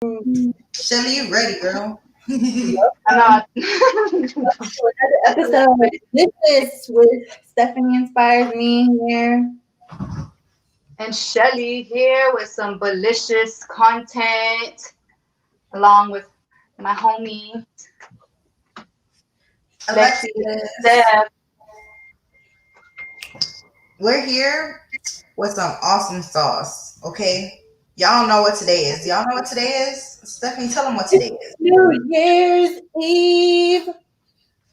Shelly, you ready, girl? I'm not. Another episode. This is with Stephanie Inspires Me here. And Shelly here with some Bullishious content, along with my homie Lexi Alexis, Steph. we're here with some awesome sauce. Okay, y'all know what today is. Y'all know what today is. Stephanie, tell them what today New Year's Eve.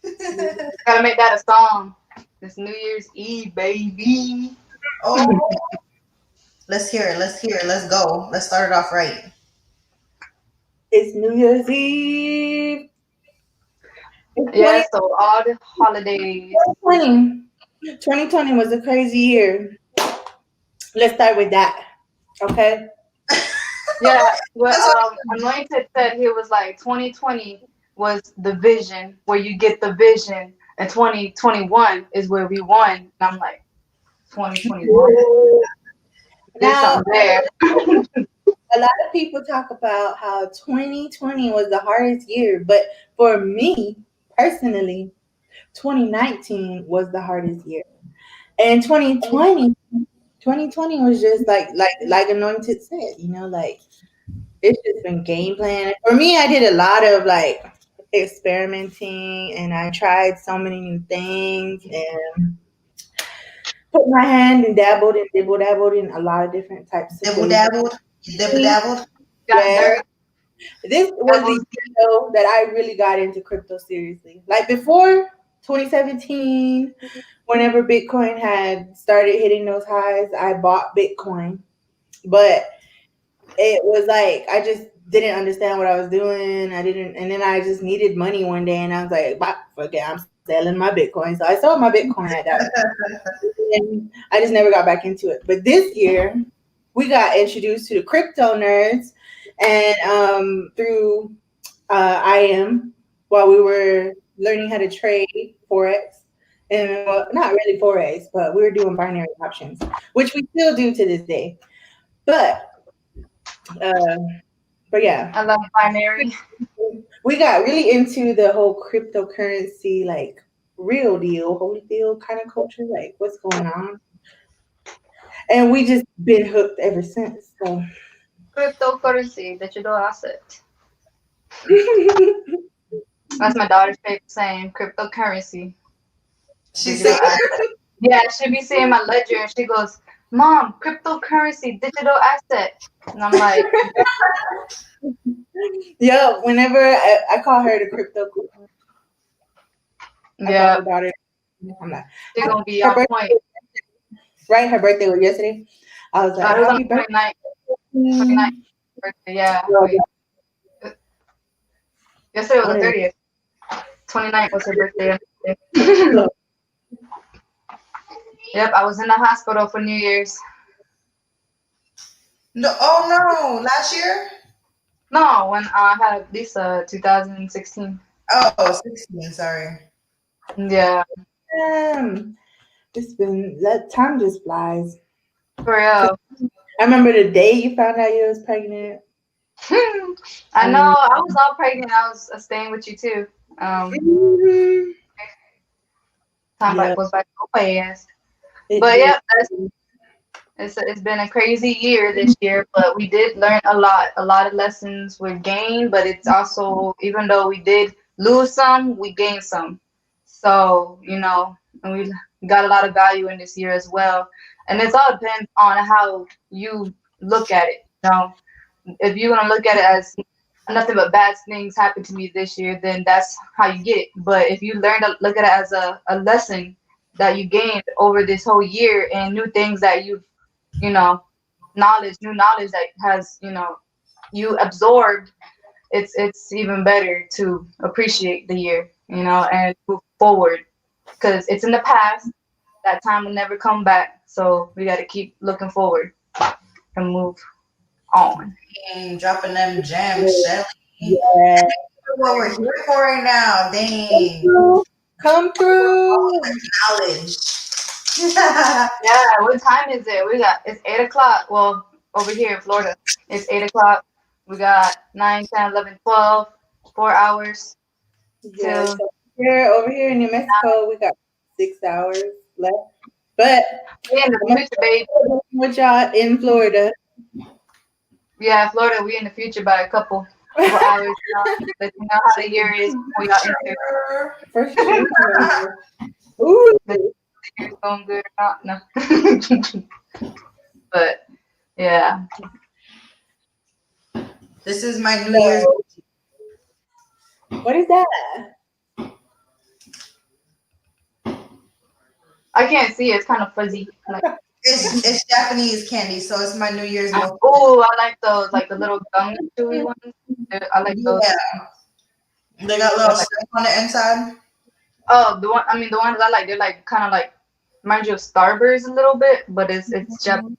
is. Gotta make that a song. It's New Year's Eve, baby. Oh, let's hear it. Let's hear it. Let's go. Let's start it off right. It's New Year's Eve. It's Yeah, so all the holidays. 2020. 2020 was a crazy year. Let's start with that. Okay. Yeah, what That's what. Anointed said he was like 2020 was the vision where you get the vision, and 2021 is where we won. And I'm like, 2021. There's Now, something there. a lot of people talk about how 2020 was the hardest year, but for me personally, 2019 was the hardest year. And 2020 was just like Anointed said, like it's just been game plan. For me, I did a lot of like experimenting and I tried so many new things and put my hand and dabbled in a lot of different types of Dibble things. dabbled. You dibble dabbled. Got Yeah. dirty. This That was the was year though that I really got into crypto seriously. Like before 2017, whenever Bitcoin had started hitting those highs, I bought Bitcoin. But it was like I just didn't understand what I was doing. I didn't, and then I just needed money one day, and I was like, "Bah, fuck it, I'm selling my Bitcoin." So I sold my Bitcoin at that point, and I just never got back into it. But this year, we got introduced to the crypto nerds, and through IM while we were learning how to trade forex. And well, not really forex, but we were doing binary options, which we still do to this day. But uh, but yeah, I love binary. we got really into the whole cryptocurrency, like real deal, Holyfield kind of culture, like what's going on, and we just been hooked ever since. So Cryptocurrency, digital asset. That's my daughter's favorite saying. Cryptocurrency, She said, digital asset. Yeah, she be seeing my ledger and she goes, "Mom, cryptocurrency, digital asset." And I'm like, yeah, whenever I call her the crypto, I call yeah, her daughter. I'm like, she's gonna be her on birthday, point. right? Her birthday was yesterday. I was like, It was on happy the birthday. 29th, 29th birthday. Yeah, wait. Yesterday was What the is 30th. 29th was her birthday. it? Yep, I was in the hospital for New Year's. "No, oh no, last year. No, when I had Lisa, 2016. Oh, 16. Sorry. Yeah, Um, it's been that time just flies. for real. I remember the day you found out you was pregnant. I know. And I was all pregnant. I was staying with you too. mhm, Time yeah, goes by so fast. it But did. yeah, it's been a crazy year this year. But we did learn a lot. A lot of lessons were gained. But it's also, even though we did lose some, we gained some. So and we got a lot of value in this year as well. And it's all depends on how you look at it. If you're gonna look at it as nothing but bad things happened to me this year, then that's how you get it. But if you learn to look at it as a lesson that you gained over this whole year and new things that you know, new knowledge that has, you absorbed, it's even better to appreciate the year, and move forward. Because it's in the past, that time will never come back. So we gotta keep looking forward and move on. Dropping them gems, Shelly. Yeah, What we're here for right now. come Dang. through, come through. Knowledge. Yeah, what time is it? It's 8 o'clock. Well, over here in Florida, it's 8 o'clock. We got 9, 10, 11, 12, 4 hours Yeah, till so here over here in New Mexico, we got 6 hours left. But we in the I'm gonna future, babe. with y'all in Florida. Yeah, Florida, we in the future by a couple hours. Let you know how the year is before y'all enter. For sure. Ooh. The year is going good or not? No. But yeah, This is my New Year's. So, what is that? I can't see it. It's kind of fuzzy. Like, It's Japanese candy, so it's my New Year's mochi. oh, I like those, like the little gum chewy ones. I like those. Yeah, they got little They're like, stuff on the inside. oh, the one. I mean, the ones I like, they're like kind of like remind you of Starburst a little bit, but it's Japanese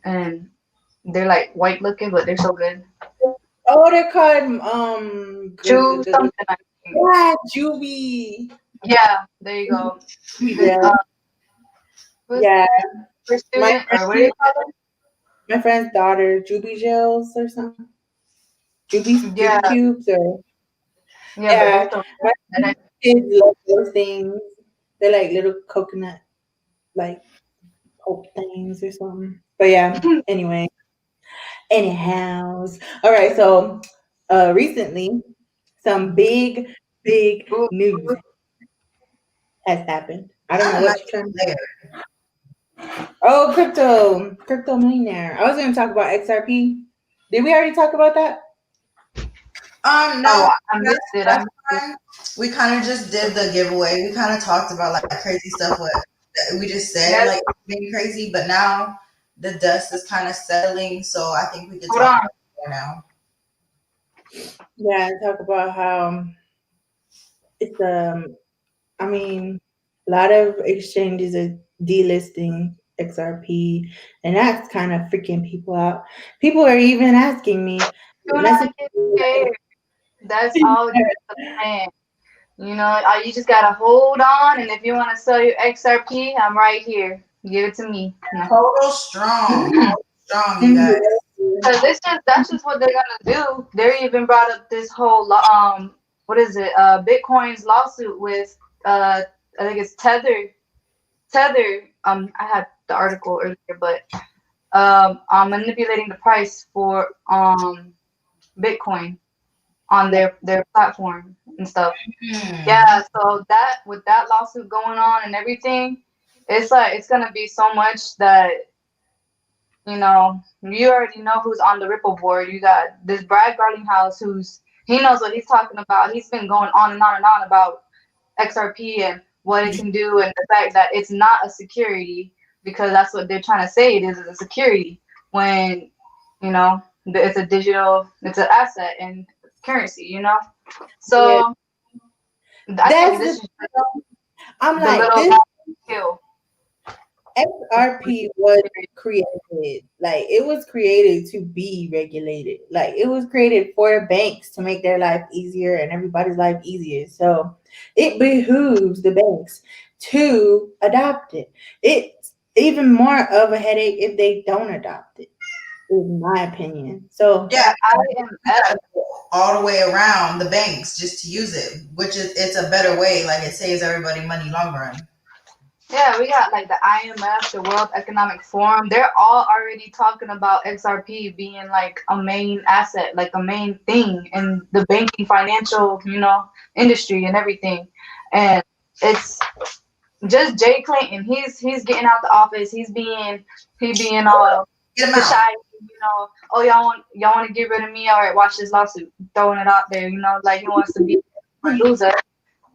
and they're like white looking, but they're so good. Oh, they're called Chew something. I think. yeah, Juby. Yeah, there you go. This Yeah, was yeah. for My student or what do you friend, call them? my friend's daughter, Juby gels or something. Juby Yeah, cubes or yeah, but they're yeah. so My good. And kids love those things. They're like little coconut like pulp things or something. But yeah, I, anyway. Anyhows. All right, so recently some big ooh, news has happened. I don't know I'm what not you're trying to there. Oh, crypto millionaire. I was gonna talk about XRP. Did we already talk about that? No, oh, I missed it. I last missed it. time we kind of just did the giveaway. We kind of talked about like crazy stuff. What that we just said, Yes, like being crazy, but now the dust is kind of settling, so I think we could hold talk on. about it more now. Yeah, talk about how it's I mean a lot of exchanges are delisting XRP and that's kind of freaking people out. People are even asking me Do not message get scared. That's all just a plan. You know, you just gotta hold on, and if you want to sell your XRP, I'm right here. Give it to me. No. Total strong, strong, you guys. Cause that's just what they're gonna do. They even brought up this whole what is it? Bitcoin's lawsuit with I think it's Tether. I had the article earlier, but manipulating the price for Bitcoin on their platform and stuff. Hmm. Yeah, so that with that lawsuit going on and everything, it's like it's gonna be so much that you already know who's on the Ripple board. You got this Brad Garlinghouse he knows what he's talking about. He's been going on and on and on about XRP and what it can do and the fact that it's not a security because that's what they're trying to say it is a security when it's a it's an asset and currency. Yeah, So I think that's this the is I'm the like little this skill. XRP was created, like it was created to be regulated. Like it was created for banks to make their life easier and everybody's life easier. So it behooves the banks to adopt it. It's even more of a headache if they don't adopt it, in my opinion. So Yeah, The we IMF. gotta go all the way around the banks just to use it, which is it's a better way. Like it saves everybody money long run. Yeah, we got like the IMF, the World Economic Forum. They're all already talking about XRP being like a main asset, like a main thing in the banking financial, industry and everything. And it's just Jay Clinton. He's getting out the office. He being all Get them out. shy. Oh y'all want to get rid of me? All right, watch this lawsuit. Throwing it out there. Like he wants to be a loser.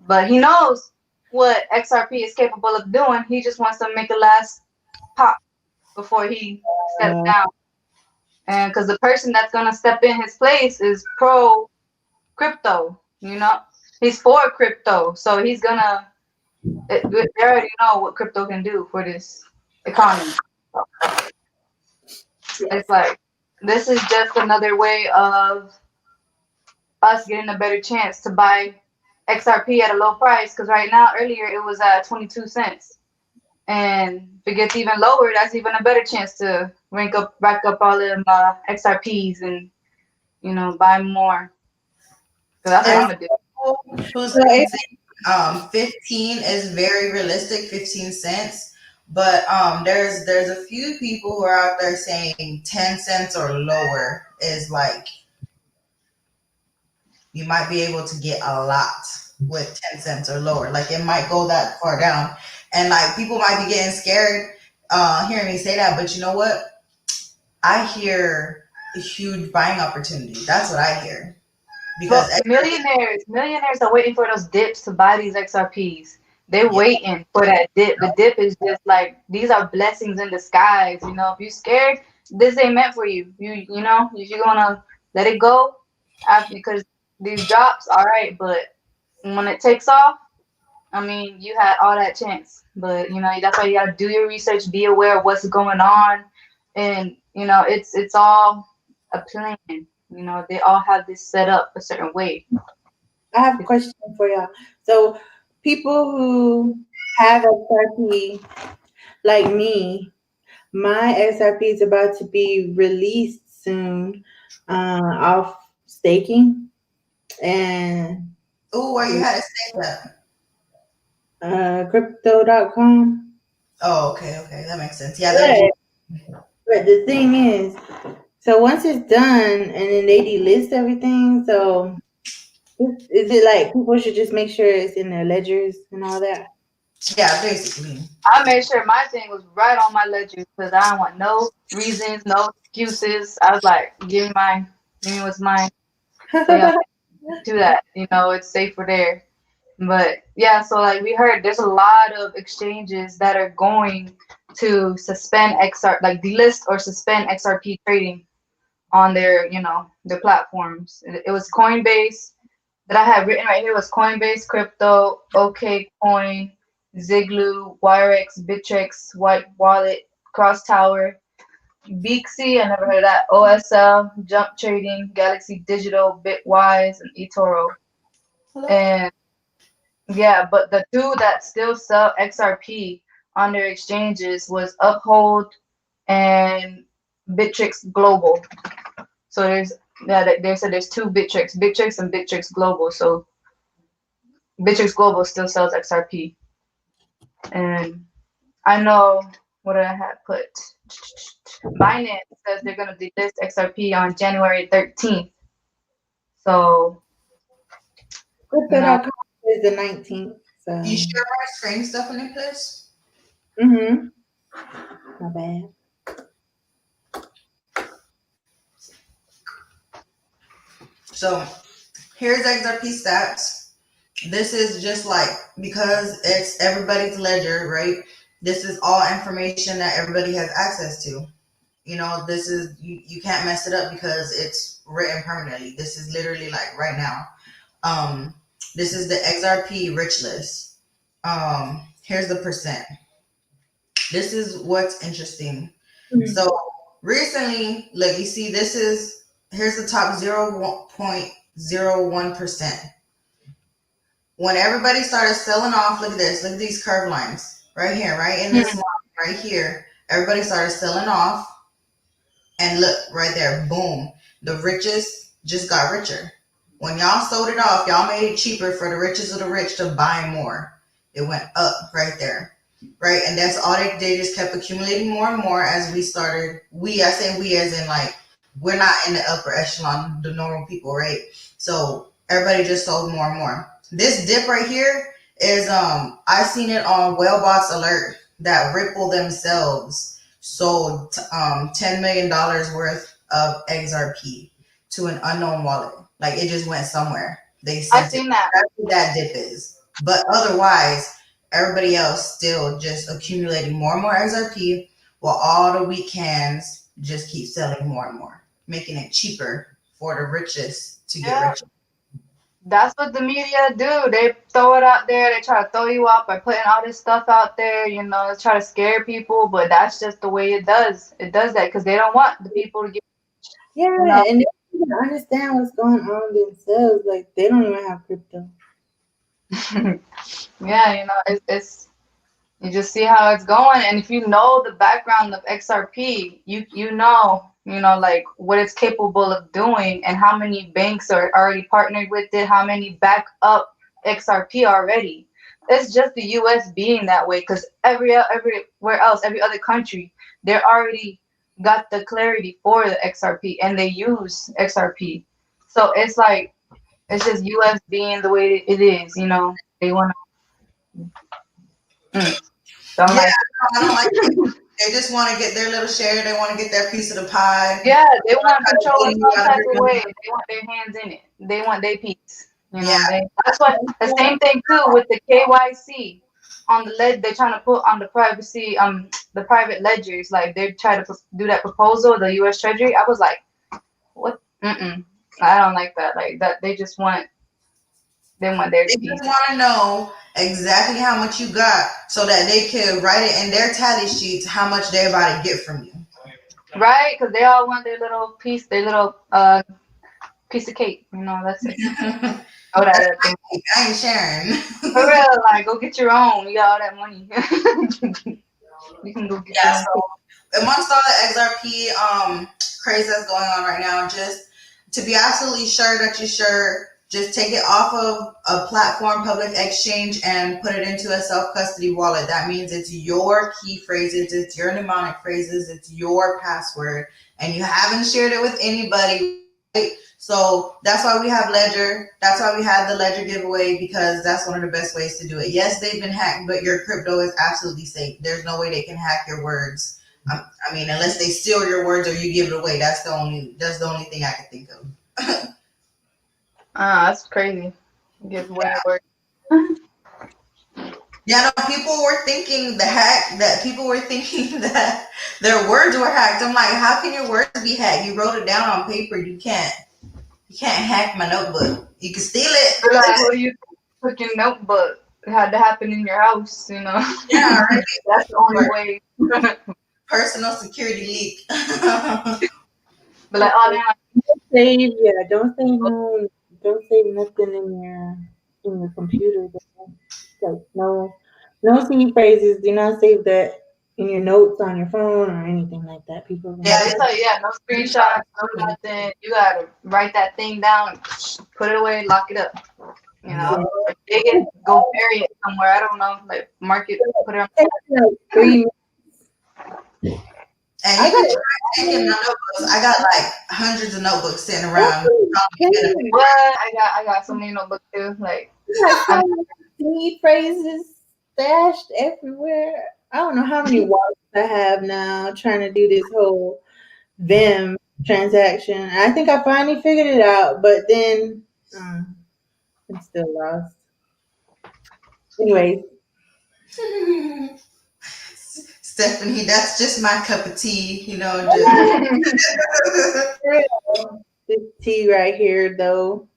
But he knows what XRP is capable of doing. He just wants to make a last pop before he steps uh, down. And because the person that's going to step in his place is pro crypto, he's for crypto. So he's going to, they already know what crypto can do for this economy. yes. It's like, this is just another way of us getting a better chance to buy XRP at a low price. Because right now, earlier, it was at 22 cents. And if it gets even lower, that's even a better chance to rack up all of them XRPs and buy more. So that's what And I'm gonna do. who's So it, 15 is very realistic, 15 cents. But there's a few people who are out there saying 10 cents or lower is like you might be able to get a lot with 10 cents or lower. Like it might go that far down. And like people might be getting scared hearing me say that, but you know what? I hear a huge buying opportunity. That's what I hear. Because But millionaires are waiting for those dips to buy these XRPs. They're yeah, waiting for that dip. The dip is just like these are blessings in disguise. If you're scared, this ain't meant for you. If you're gonna let it go, because these drops, all right. But when it takes off, I mean, you had all that chance. But that's why you gotta do your research, be aware of what's going on, and it's all a plan. They all have this set up a certain way. I have a question for y'all. So people who have XRP like me, my XRP is about to be released soon off staking and oh, where you had to say that. crypto.com. Oh, okay, okay, that makes sense. Yeah, they will. But, but the thing is, so once it's done and then they delist everything, so is it like people should just make sure it's in their ledgers and all that? Yeah, basically. I made sure my thing was right on my ledger because I don't want no reasons, no excuses. I was like, give me what's mine. So yeah, do that. It's safer there. But yeah, so like we heard, there's a lot of exchanges that are going to suspend like delist or suspend XRP trading on their platforms. It was Coinbase that I had written right here was Coinbase, Crypto, OKCoin, Ziglu, Wirex, Bittrex, White Wallet, Cross Tower, Beaxy, I never heard of that, OSL, Jump Trading, Galaxy Digital, Bitwise, and eToro. Hello. And yeah, but the two that still sell XRP on their exchanges was Uphold and Bittrex Global. So they said there's two Bittrex and Bittrex Global. So Bittrex Global still sells XRP. And I know what I had put. Binance says they're gonna delist XRP on January 13th. So you know, Crypto.com is the 19th. You So, sure my screen stuff in place? mm-hmm. My bad. So here's XRP stats. This is just like because it's everybody's ledger, right? This is all information that everybody has access to. This is you can't mess it up because it's written permanently. This is literally like right now. Um, this is the XRP rich list. Here's the percent. This is what's interesting. Mhm. So recently, look, you see, here's the top 0.01%. When everybody started selling off, look at this, look at these curve lines right here, right in this line, right here. Everybody started selling off, and look right there, boom, the richest just got richer. When y'all sold it off, y'all made it cheaper for the richest of the rich to buy more. It went up right there. Right. And that's all they just kept accumulating more and more as we started. I say we as in like, we're not in the upper echelon, the normal people, right? So everybody just sold more and more. This dip right here is, I seen it on Whalebox Alert that Ripple themselves sold $10 million worth of XRP to an unknown wallet. Like it just went somewhere. They I sent it. seen that. That's what that dip is. But otherwise, everybody else still just accumulating more and more XRP while all the weak hands just keep selling more and more, making it cheaper for the richest to get Yeah, richer. that's what the media do. They throw it out there. They try to throw you off by putting all this stuff out there. They try to scare people, but that's just the way it does. It does that because they don't want the people to get. Yeah, You know. and they don't even understand what's going on themselves. Like they don't even have crypto. Yeah, it's you just see how it's going, and if you know the background of XRP, you know like what it's capable of doing and how many banks are already partnered with it, how many back up XRP already. It's just the US being that way because everywhere else, every other country, they're already got the clarity for the XRP and they use XRP. So it's like it's just US being the way it is, They want to don't Yeah, like I don't like it. it. They just want to get their little share. They want to get their piece of the pie. Yeah, they They want want to try to control in bully you some out of type your of way. money. They want their hands in it. They want their piece. Yeah, That's what the same thing too with the KYC on the they trying to put on the privacy the private ledgers. Like they try to do that proposal, the U.S. Treasury. I was like, what? I don't like that. Like that, they want their they just piece, want to know exactly how much you got so that they can write it in their tally sheets how much they're about to get from you. right? Because they all want their little piece, their little piece of cake. That's it. Oh, That's that thing. my cake. I ain't sharing. For real, like go get your own. You got all that money. You can go get Yeah, your own. so amongst all the XRP craze that's going on right now, just to be absolutely sure that you're sure, just take it off of a platform, public exchange, and put it into a self custody wallet. That means it's your key phrases, it's your mnemonic phrases, it's your password, and you haven't shared it with anybody, right? So that's why we have Ledger. That's why we had the Ledger giveaway because that's one of the best ways to do it. Yes, they've been hacked, but your crypto is absolutely safe. There's no way they can hack your words. I mean, unless they steal your words or you give it away. That's the only thing I can think of. That's crazy. Give away your word. Yeah, no, people were thinking that people were thinking that their words were hacked. I'm like, how can your words be hacked? You wrote it down on paper. You can't hack my notebook. You can steal it. Like, who you took your notebook? It had to happen in your house. Yeah, right. That's the only way. Personal security leak. Yeah, But like, oh, man, Save, yeah, don't save no, don't save nothing in your computer. Like no seed phrases. Do not save that in your notes on your phone or anything like that. People are gonna yeah, they get. tell you, yeah, no screenshots, no nothing. You gotta write that thing down, put it away, lock it up. Like, dig it, go bury it somewhere. I don't know, like mark it, put it on. It takes like 3 minutes. and I you can got try taking my notebooks. I got like hundreds of notebooks sitting around. it. What? I got so many notebooks too. Like, Like I'm so many seed phrases stashed everywhere. I don't know how many wallets I have now trying to do this whole Vim transaction. I think I finally figured it out, but then I'm still lost. Anyway, Stephanie, that's just my cup of tea. Just this tea right here, though.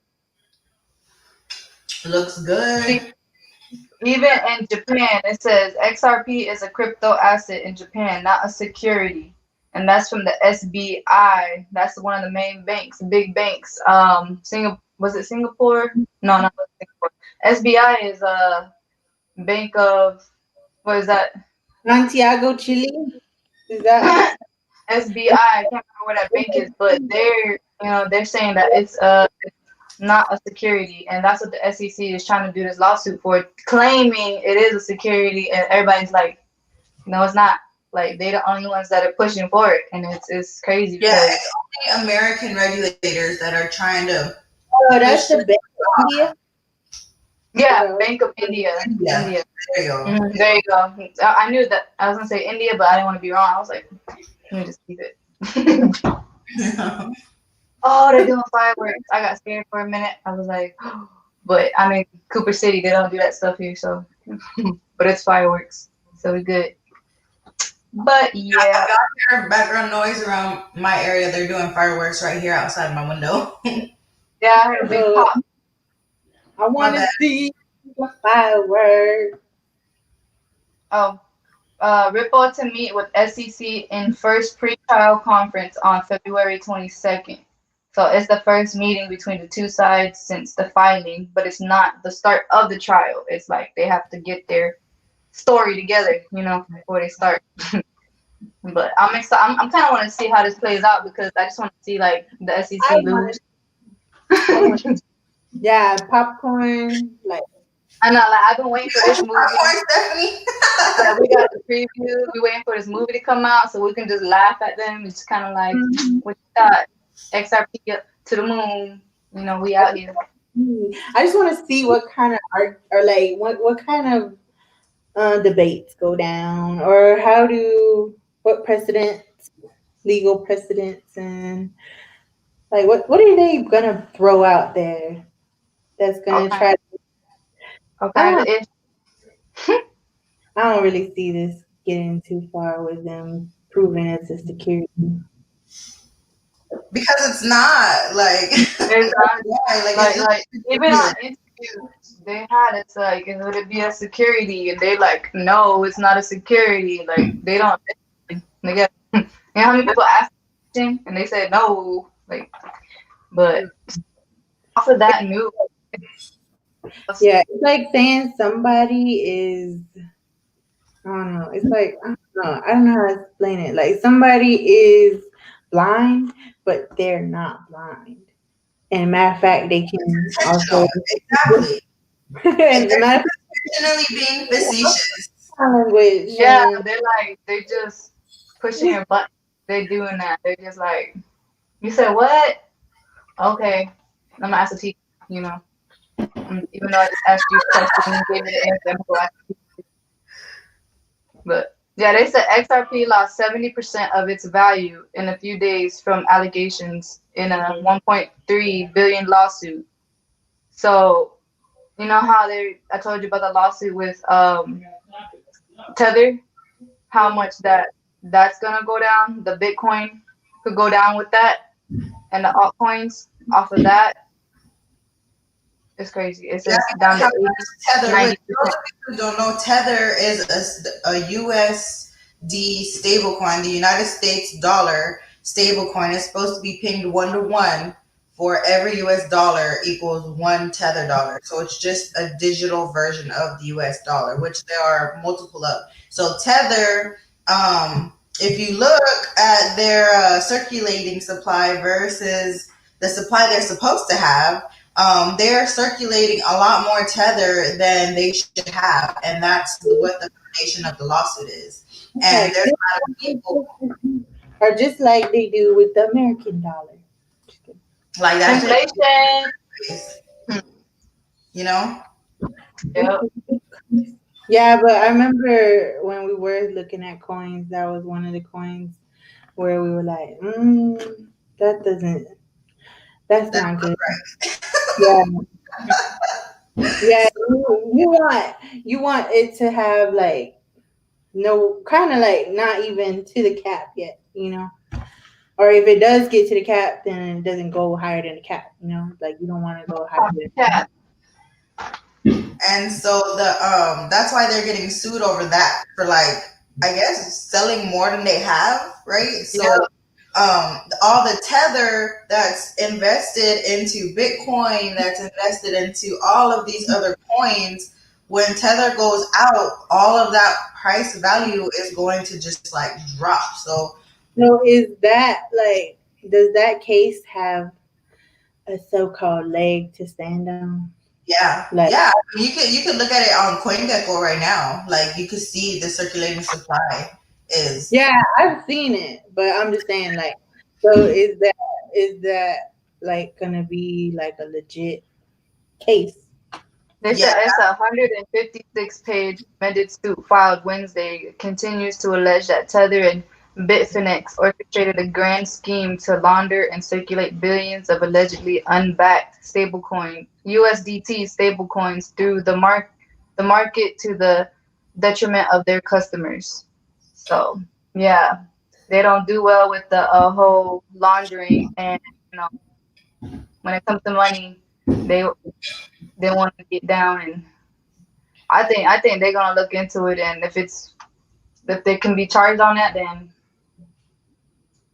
looks good. Even in Japan, it says XRP is a crypto asset in Japan, not a security. And that's from the SBI. That's one of the main banks, big banks. Singapore, was it Singapore? No, not Singapore. SBI is a bank of, what is that? Santiago, Chile. Is that? SBI. I can't remember where that bank is, but they're saying that it's not a security, and that's what the SEC is trying to do this lawsuit for, claiming it is a security, and everybody's like, no, it's not. Like they the only ones that are pushing for it, and it's crazy Yeah, because it's only American regulators that are trying to Oh, push that's the this. Bank of India. yeah, So, Bank of India, Yeah, India. there you go. There you go. I knew that I was gonna say India, but I didn't want to be wrong. I was like, let me just keep it. Oh, they're doing fireworks. I got scared for a minute. I was like, but I'm in Cooper City. They don't do that stuff here, so. But it's fireworks, so we good. But yeah, I hear background noise around my area. They're doing fireworks right here outside my window. yeah, I heard a big pop. I My want to bad. see the fireworks. Oh, Ripple to meet with SEC in first pre-trial conference on February 22nd. So it's the first meeting between the two sides since the filing, but it's not the start of the trial. It's like they have to get their story together, before they start. But I'm excited. I'm kind of want to see how this plays out because I just want to see like the I SEC want, lose. I want, I yeah, popcorn. Like, know, like I've been waiting for this movie. Popcorn, Stephanie. Like we got the preview. We waiting for this movie to come out so we can just laugh at them. It's kind of like mhm. what you got, XRP up to the moon. You know, we out here. I just want to see what kind of art or like what kind of debates go down, or how do what precedents, legal precedents, and like what are they gonna throw out there that's All gonna kinds, try? all I kinds don't of ish. I don't really see this getting too far with them proving it's a security. Because it's not like It's why? Like it's like just even ridiculous. on interviews they had it's like would it be a security and they like no it's not a security like they don't they get you know how many people asked them and they said no like but off of that news Yeah, it's like saying somebody is, I don't know. It's like I don't know. I don't know how to explain it. Like somebody is blind, but they're not blind. And matter of fact, they can also. Intentional. Exactly. And And matter of they're intentionally being facetious. fact, language yeah showing. they're like they just pushing your button they doing that they're just like you said what okay I'm gonna ask the teacher you know even though I just asked you a question and you gave me the answer I'm gonna go ask but yeah, they said XRP lost 70% of its value in a few days from allegations in a 1.3 billion lawsuit. So you know how I told you about the lawsuit with Tether, how much that's gonna go down. The Bitcoin could go down with that, and the altcoins off of that. It's crazy. It Yeah, says down to how 80, Tether, which 90%. those of you who don't know, Tether is a USD stablecoin, the United States dollar stablecoin is supposed to be pinged 1 to 1 for every US dollar equals one Tether dollar. So it's just a digital version of the US dollar, which there are multiple of. So Tether, if you look at their circulating supply versus the supply they're supposed to have, they're circulating a lot more tether than they should have, and that's what the foundation of the lawsuit is. And Like, there's a lot of people or just like they do with the American dollar. like that shit, Inflation. Hmm. you know. Yep. Yeah, but I remember when we were looking at coins, that was one of the coins where we were like, that doesn't, that's That's not good. Yeah, yeah. You want it to have like no kind of like not even to the cap yet, you know. Or if it does get to the cap, then it doesn't go higher than the cap, you know. Like you don't want to go higher than. Yeah. And so that's why they're getting sued over that for like I guess selling more than they have, right? So Yep. all the tether that's invested into Bitcoin, that's invested into all of these other coins, when tether goes out, all of that price value is going to just like drop. So So is that like, does that case have a so-called leg to stand on? yeah, Like, yeah. You could look at it on CoinGecko right now. Like you could see the circulating supply is yeah, I've seen it, but I'm just saying, like, so is that like gonna be like a legit case? They yeah. said it's a 156-page amended suit filed Wednesday. It continues to allege that Tether and Bitfinex orchestrated a grand scheme to launder and circulate billions of allegedly unbacked stablecoin USDT stablecoins through the market to the detriment of their customers. So yeah, they don't do well with the whole laundering, and you know when it comes to money, they they want to get down and I think they're gonna look into it, and if they can be charged on that, then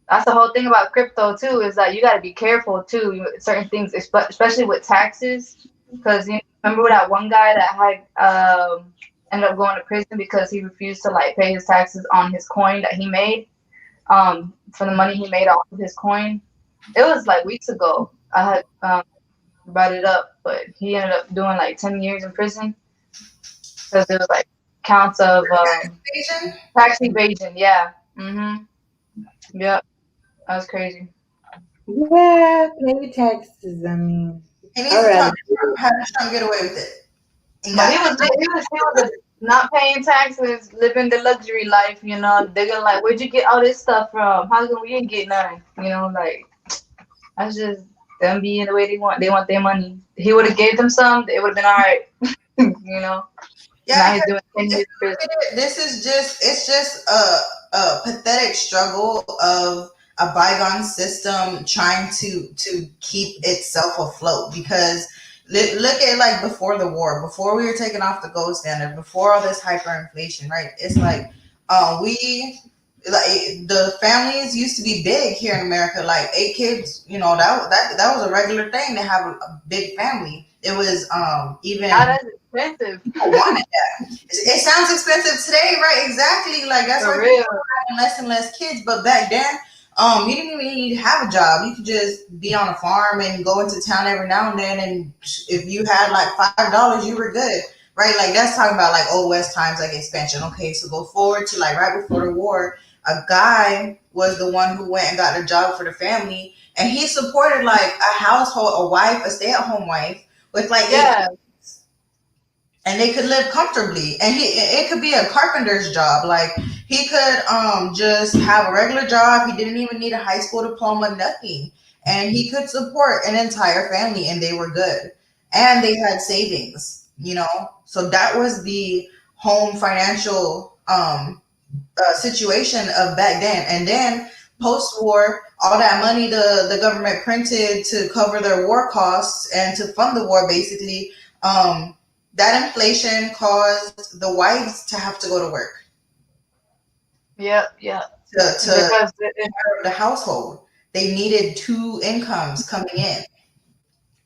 that's the whole thing about crypto too. Is that you got to be careful too. Certain things, especially with taxes, because you remember that one guy that had ended up going to prison because he refused to like pay his taxes on his coin that he made. for the money he made off of his coin. It was like weeks ago. I had brought it up, but he ended up doing like 10 years in prison because it was like counts of Asian? tax evasion. Yeah. Yep. That was crazy. Yeah, pay taxes. I mean, He needs I'd to rather talk to do Trump. it. How does Trump get away with it? And But got he was not paying taxes, living the luxury life. You know, they're gonna like, where'd you get all this stuff from? How come we didn't get none? You know, like that's just them being the way they want. They want their money. He would have gave them some. It would have been all right. You know. yeah, Now he's because doing if 10 years you in prison. look at it, this is just it's just a pathetic struggle of a bygone system trying to keep itself afloat because look at like before the war, before we were taking off the gold standard, before all this hyperinflation, right? It's like we like the families used to be big here in America, like 8 kids. You know that was a regular thing to have a big family. It was Now even that's expensive. people wanted it sounds expensive today, right? Exactly. Like that's For why people real. are having less and less kids. But back then, you didn't even need to have a job. You could just be on a farm and go into town every now and then. And if you had like $5, you were good, right? Like that's talking about like old West times, like expansion. Okay, so go forward to like right before the war. A guy was the one who went and got a job for the family, and he supported like a household, a wife, a stay-at-home wife with like eight, Yeah. and they could live comfortably, and it could be a carpenter's job. Like he could just have a regular job. He didn't even need a high school diploma, nothing, and he could support an entire family, and they were good, and they had savings, so that was the home financial situation of back then. And then post-war, all that money the government printed to cover their war costs and to fund the war, basically, that inflation caused the whites to have to go to work Yep. Yep. to Because the household. They needed two incomes coming in.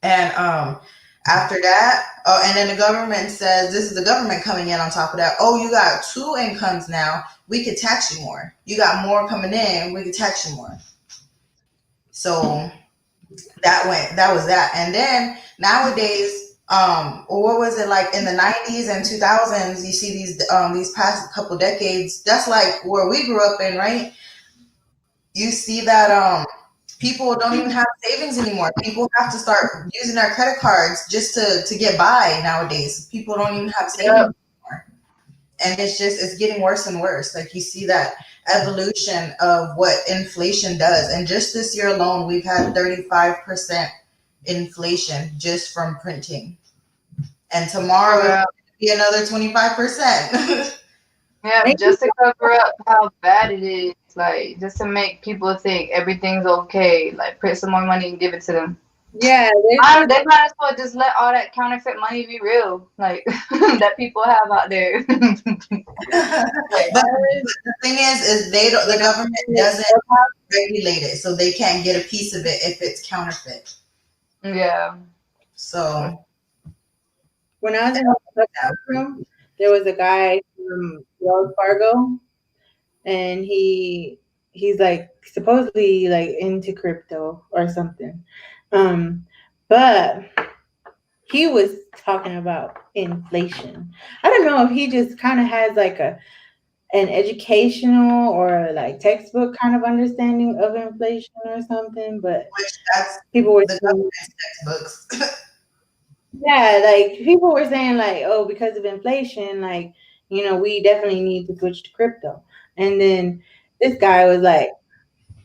And after that, and then the government says, this is the government coming in on top of that. Oh, you got two incomes now. We could tax you more. You got more coming in. We could tax you more. So that was that. And then nowadays, or what was it like in the 90s and 2000s? You see these past couple decades. That's like where we grew up in, right? You see that people don't even have savings anymore. People have to start using their credit cards just to get by nowadays. People don't even have savings yep. anymore. And it's getting worse and worse. Like you see that evolution of what inflation does. And just this year alone, we've had 35% inflation just from printing. And For tomorrow it's real. going to be another 25%. Yep. Maybe Just to cover up how bad it is, like just to make people think everything's okay. Like print some more money and give it to them. yeah, They might as well just let all that counterfeit money be real, like that people have out there. Like, But the thing is they don't, you the know, government doesn't regulate it, so they can't get a piece of it if it's counterfeit. yeah. So when I was in the clubhouse room, there was a guy from Wells Fargo, and he's like supposedly like into crypto or something. Um, but he was talking about inflation. I don't know if he just kind of has like an educational or like textbook kind of understanding of inflation or something, but which that's people were the saying, government's textbooks. yeah, like people were saying like, oh, because of inflation, like, we definitely need to switch to crypto. And then this guy was like,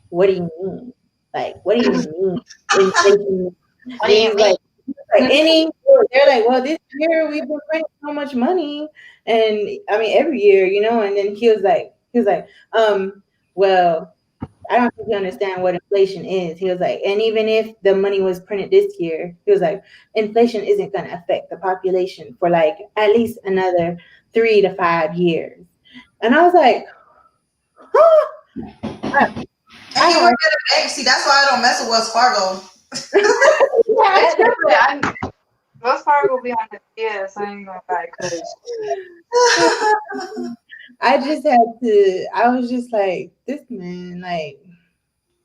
what do you mean? Like, what do you mean inflation? What do you He's mean? like any they're like, well, this year we've been printing so much money, and I mean every year, and then he was like, well, I don't think you understand what inflation is. He was like, and even if the money was printed this year, he was like, inflation isn't going to affect the population for like at least another 3 to 5 years. And I was like, huh? I, And I he don't worked at a bank. See, that's why I don't mess with Wells Fargo. It's understand. different. Wells Fargo be on the, yes, I ain't gonna lie, cause I just had to. I was just like, this man, like,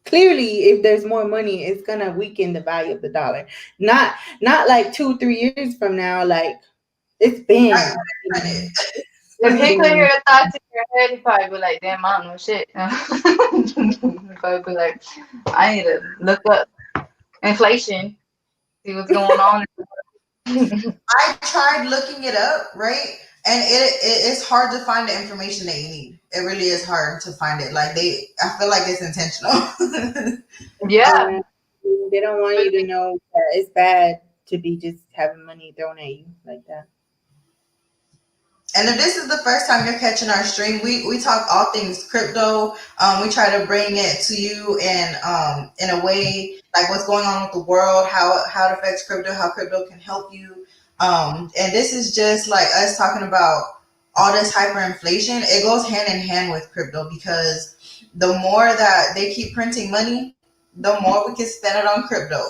clearly, if there's more money, it's gonna weaken the value of the dollar. Not like 2, 3 years from now. Like, it's been. Right, right. If he could hear Been. the thoughts in your head, he'd probably be like, damn, I don't know shit. He'd probably be like, I need to look up inflation, see what's going on. I tried looking it up, right? And it's hard to find the information that you need. It really is hard to find it. Like I feel like it's intentional. Yeah. Yeah, they don't want you to know that it's bad to be just having money thrown at you like that. And if this is the first time you're catching our stream, we talk all things crypto. We try to bring it to you in a way like what's going on with the world, how it affects crypto, how crypto can help you. And this is just like us talking about all this hyperinflation. It goes hand in hand with crypto because the more that they keep printing money, the more we can spend it on crypto.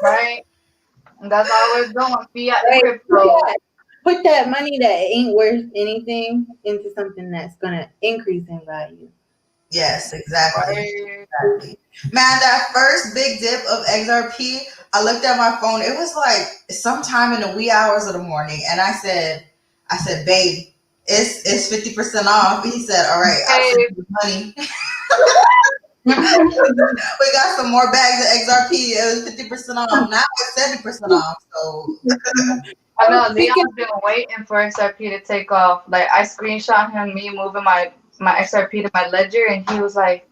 Right? And that's all we're doing. Fiat the Right. crypto. Put that money that ain't worth anything into something that's gonna increase in value. Yes, exactly. Right? Exactly. Man, that first big dip of XRP, I looked at my phone. It was like sometime in the wee hours of the morning, and I said, babe, it's 50% off. He said, all right, I'll Hey. send you the money. We got some more bags of XRP. It was 50% off. Now it's 70% off. So I know Speaking, Leon's been waiting for XRP to take off. Like I screenshot him me moving my XRP to my ledger, and he was like,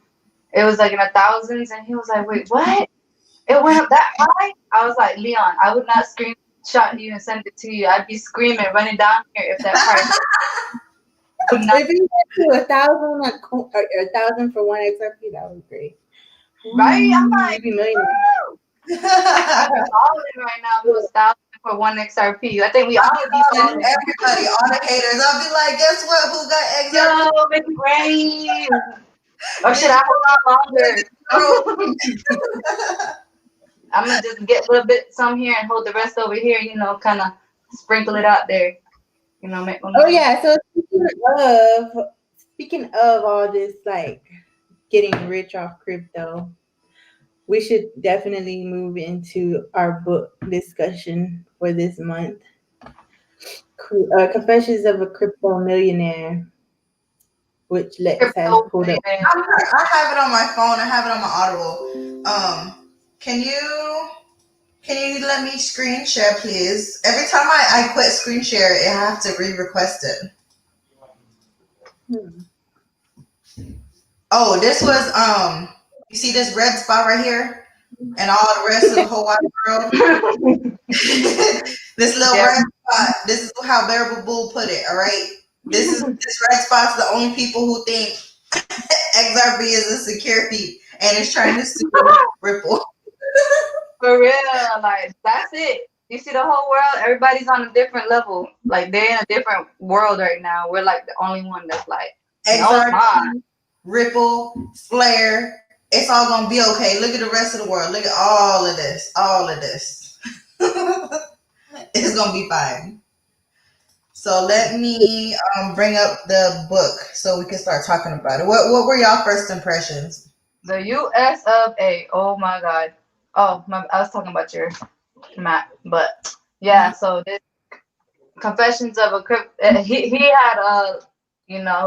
it was like in the thousands, and he was like, wait, what? It went up that high? I was like, Leon, I would not screenshot you and send it to you. I'd be screaming, running down here if that price would not. if you went to 1,000, or 1,000 for one XRP, that was great. Right? I'm You'd like, be millionaire. I'd be balling right now if it was 1,000 for one XRP. I think we all would be balling. everybody, all the haters, I'll be like, guess what? Who got XRP? Yo, make it rain. Or should I hold on longer? I'm gonna just get a little bit some here and hold the rest over here. Kind of sprinkle it out there. Make my Oh money. yeah. So speaking of all this, like getting rich off crypto, we should definitely move into our book discussion for this month. Confessions of a Crypto Millionaire, which Lex has Crypto pulled up. millionaire. I have it on my phone. I have it on my Audible. Can you let me screen share, please? Every time I quit screen share, I have to re-request it. Hmm. Oh, this was you see this red spot right here, and all the rest of the whole wide world. This little Yeah. red spot. This is how Bearable Bull put it. All right. This red spot's the only people who think XRP is a security and is trying to sue Ripple. For real, like that's it. You see the whole world, everybody's on a different level. Like they're in a different world right now. We're like the only one that's like, no, it's mine. XRP, Ripple, Flare. It's all gonna be okay. Look at the rest of the world. Look at all of this. All of this. It's gonna be fine. So let me bring up the book so we can start talking about it. What were y'all first impressions? The U.S. of A. Oh my God. Oh, I was talking about your map, but yeah. So this Confessions of a Crypt. He had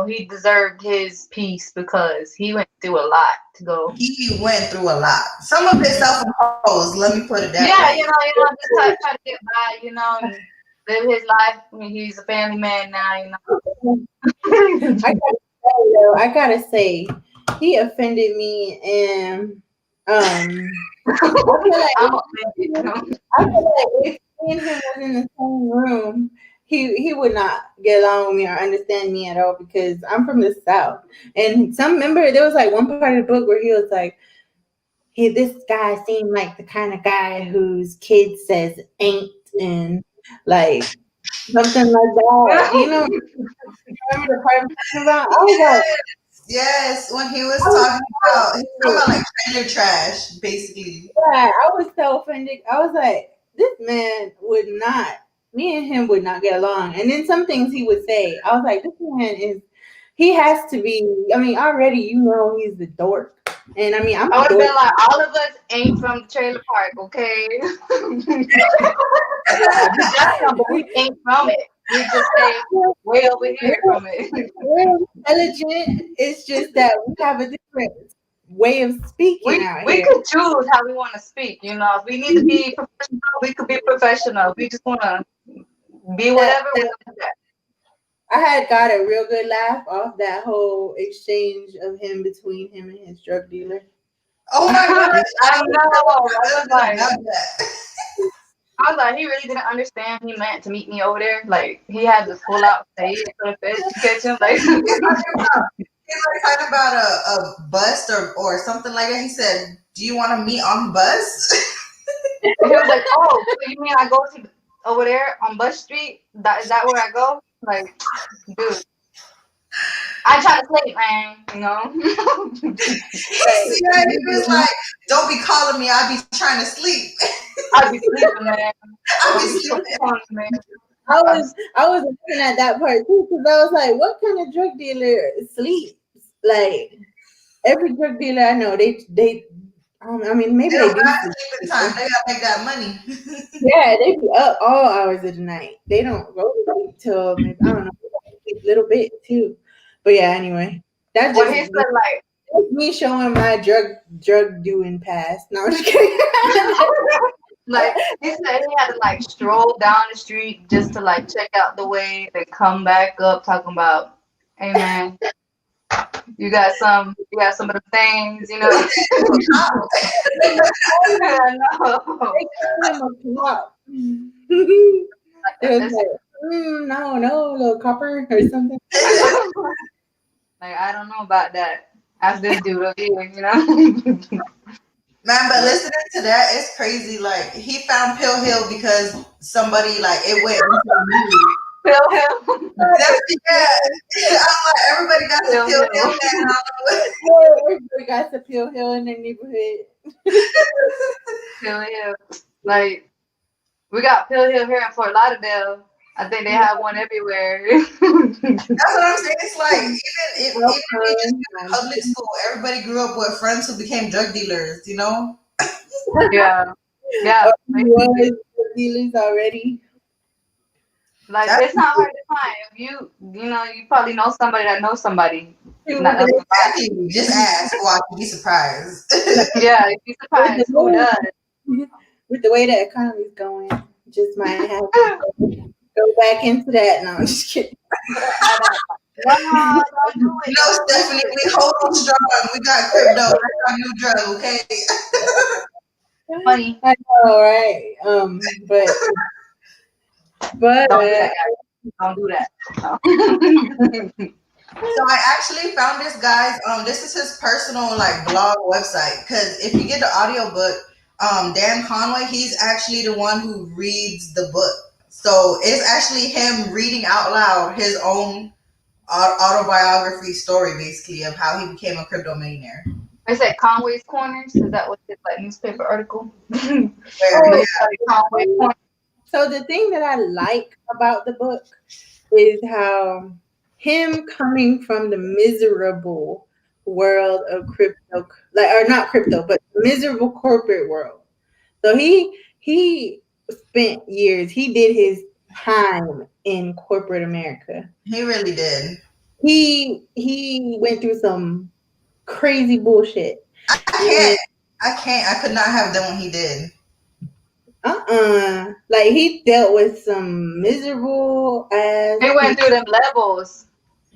he deserved his peace because he went through a lot to go. He went through a lot. Some of it self-imposed. Let me put it that Yeah, way. just try to get by, and live his life. I mean, he's a family man now. I gotta say, he offended me, and I feel like I'm offended. I feel like if me and him was in the same room, he would not get along with me or understand me at all because I'm from the South. And there was like one part of the book where he was like, this guy seemed like the kind of guy whose kid says ain't and like something like that. Remember the part I'm talking about? I was like, Yes, when he was I was talking about like trailer trash, basically. yeah, I was so offended. I was like, this man would not. me and him would not get along. And then some things he would say, I was like, this man is, he has to be. I mean, already he's the dork, and I mean I'm I a would have dork. been like, all of us ain't from the trailer park, okay? We got some, but we ain't from it. We just stay way over here from it. We're intelligent. It's just that we have a different way of speaking out We here. could choose how we want to speak. You know, if we need to be professional, we could be professional. If we just want to be That, whatever, we're that gonna do that. I had got a real good laugh off that whole exchange of him between him and his drug dealer. Oh my gosh, I I know. I was was like, about that. he really didn't understand. He meant to meet me over there. Like he had to pull out say it for the feds to catch him. Like He's like talking about a bus or something like that. He said, "Do you want to meet on the bus?" he was like, "Oh, so you mean I go to over there on Bush Street? That is that where I go?" Like, dude, I try to sleep, man. You know, like He was like, "Don't be calling me. I be trying to sleep. I be sleeping, man. I be Don't be sleeping." on me, man. I was looking at that part too because I was like, what kind of drug dealer sleeps? Like every drug dealer I know, they I mean maybe They they don't do got sleep. sleeping time. They gotta make that money. Yeah, they be up all hours of the night. They don't go to sleep till maybe I don't know, a little bit too. But yeah, anyway, that When just he said like, that's me showing my drug doing past. No, I'm just kidding. like he said he had to like stroll down the street just to like check out the way and come back up talking about, hey man, you got some of the things, you know. I know. They call him a cop. It was It's, like, no, no, little copper or something. like I don't know about that. Ask this dude over here, you know. Man, but listening to that, it's crazy. Like he found Pill Hill because somebody like it went into the news. Feel him. That's yeah. I'm like everybody got to Feel Pill Hill, him. man. I don't Everybody got to Pill Hill in their neighborhood. Feel him. Like we got Pill Hill here in Fort Lauderdale. I think they have one everywhere. That's what I'm saying. It's like even if you just went to Um, public school, everybody grew up with friends who became drug dealers. You know? Yeah. Yeah. was dealers already. Like That's it's not hard to find. If you know, you probably know somebody that knows somebody. Not that's exactly. Just ask. Watch, you'd be surprised. yeah, you'd be With the surprised who does. with the way the economy's going, just might have to go back into that. No, I'm just kidding. No, don't do it. No, Don't do Stephanie, it. we hold on strong. We got crypto. That's our new drug. Okay. Funny. I know, right? But Don't do that, guys. Don't do that. No. So I actually found this guy's this is his personal like blog website because if you get the audiobook, Dan Conway, he's actually the one who reads the book. So it's actually him reading out loud his own autobiography story basically of how he became a crypto millionaire. I said Conway's Corners. Is that what his like newspaper article? Where oh, Looks like Conway Corners. so the thing that I like about the book is how him coming from the miserable world of crypto, like or not crypto, but miserable corporate world. So he spent years. He did his time in corporate America. he really did. He went through some crazy bullshit. I can't. And I can't. I could not have done what he did. like he dealt with some miserable ass He went people. through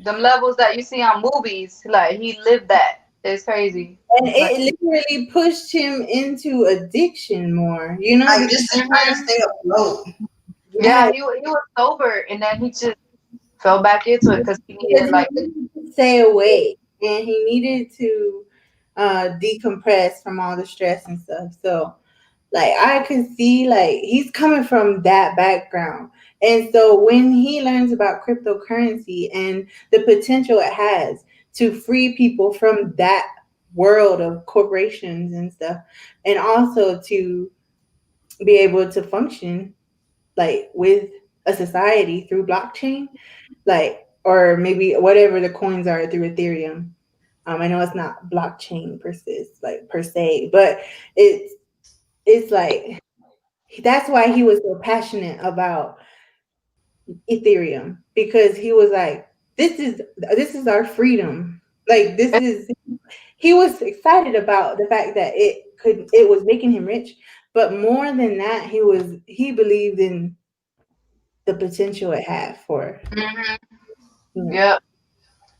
them levels that you see on movies. Like he lived that. It's crazy. And Like, it literally pushed him into addiction more, Like because just to try to stay afloat. yeah, yeah, he was sober, and then he just fell back into it because he needed because he like needed to stay away and he needed to decompress from all the stress and stuff. So like I could see like he's coming from that background. And so when he learns about cryptocurrency and the potential it has to free people from that world of corporations and stuff, and also to be able to function like with a society through blockchain, like, or maybe whatever the coins are through Ethereum. I know it's not blockchain per se, but it's it's like that's why he was so passionate about Ethereum, because he was like, this is our freedom. Like, this is, he was excited about the fact that it was making him rich, but more than that, he believed in the potential it had for, Mhm. you know. Yep.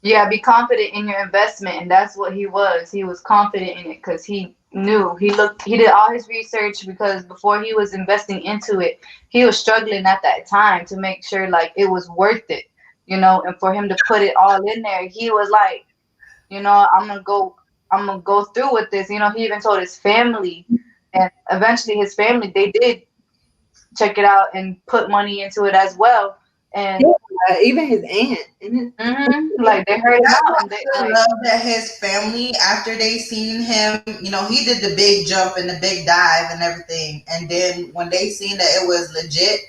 Yeah, be confident in your investment, and that's what he was. He was confident in it because he knew. He did all his research because before he was investing into it, he was struggling at that time to make sure like it was worth it, and for him to put it all in there, he was like, I'm gonna go through with this. He even told his family, and eventually his family, they did check it out and put money into it as well. And Yeah, even his aunt. And like they heard him That's out, why and they I like, love that his family, after they seen him, he did the big jump and the big dive and everything. And then when they seen that it was legit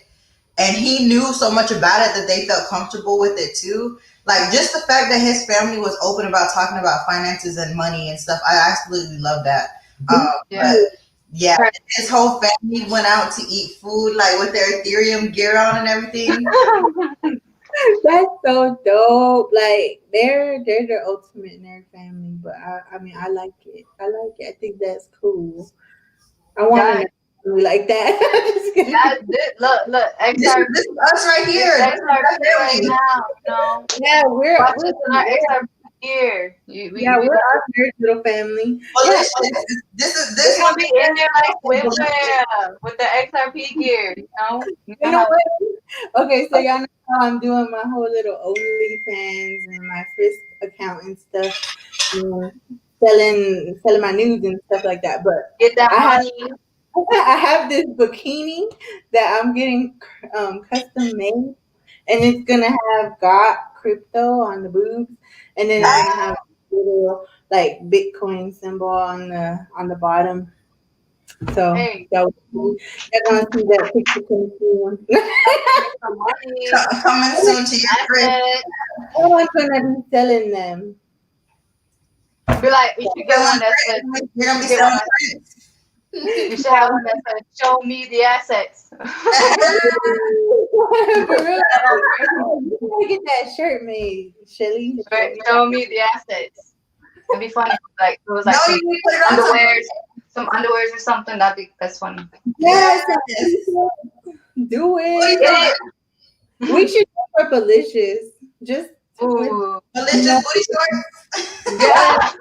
and he knew so much about it that they felt comfortable with it too. Like just the fact that his family was open about talking about finances and money and stuff, I absolutely love that. yeah. But yeah, his whole family went out to eat food, like with their Ethereum gear on and everything. that's so dope. Like, they're the ultimate nerd family. But I mean, I like it. I like it. I think that's cool. I want Guys, to know like that. Just kidding. look, This XRP, is us right this here. This is XRP our right family. now. Yeah, Watch us in our XRP gear. We we're got, our nerd little family. Yeah. Bullishious. This we're one gonna be in there like bullishious. swimwear with the XRP gear. You You know know how. what? Okay, so y'all know how I'm doing my whole little OnlyFans and my Frisk account and stuff, you know, selling my nudes and stuff like that. But Get that I have money. I have this bikini that I'm getting custom made, and it's gonna have got crypto on the boobs, and then it's gonna Ah, have a little like Bitcoin symbol on the bottom. So Hey, y'all gonna see that picture coming soon. help you make some money. coming soon to your crib. Asset. I'm gonna be selling them. Be like, you should get one Selling that says, prints. You're you gonna be should get one selling that, prints. you should have one that says, show me the assets. For real. That on You gotta get that shirt made, Shelly. right? Show me the assets. It'd be funny. Like it was No, like you need to put it on something. some underwears or something. That's funny. Yes, Yes. do What do you it. call Get it? We should go for Bullishious. Just it. Ooh. you Bullishious know, booty shorts. yes,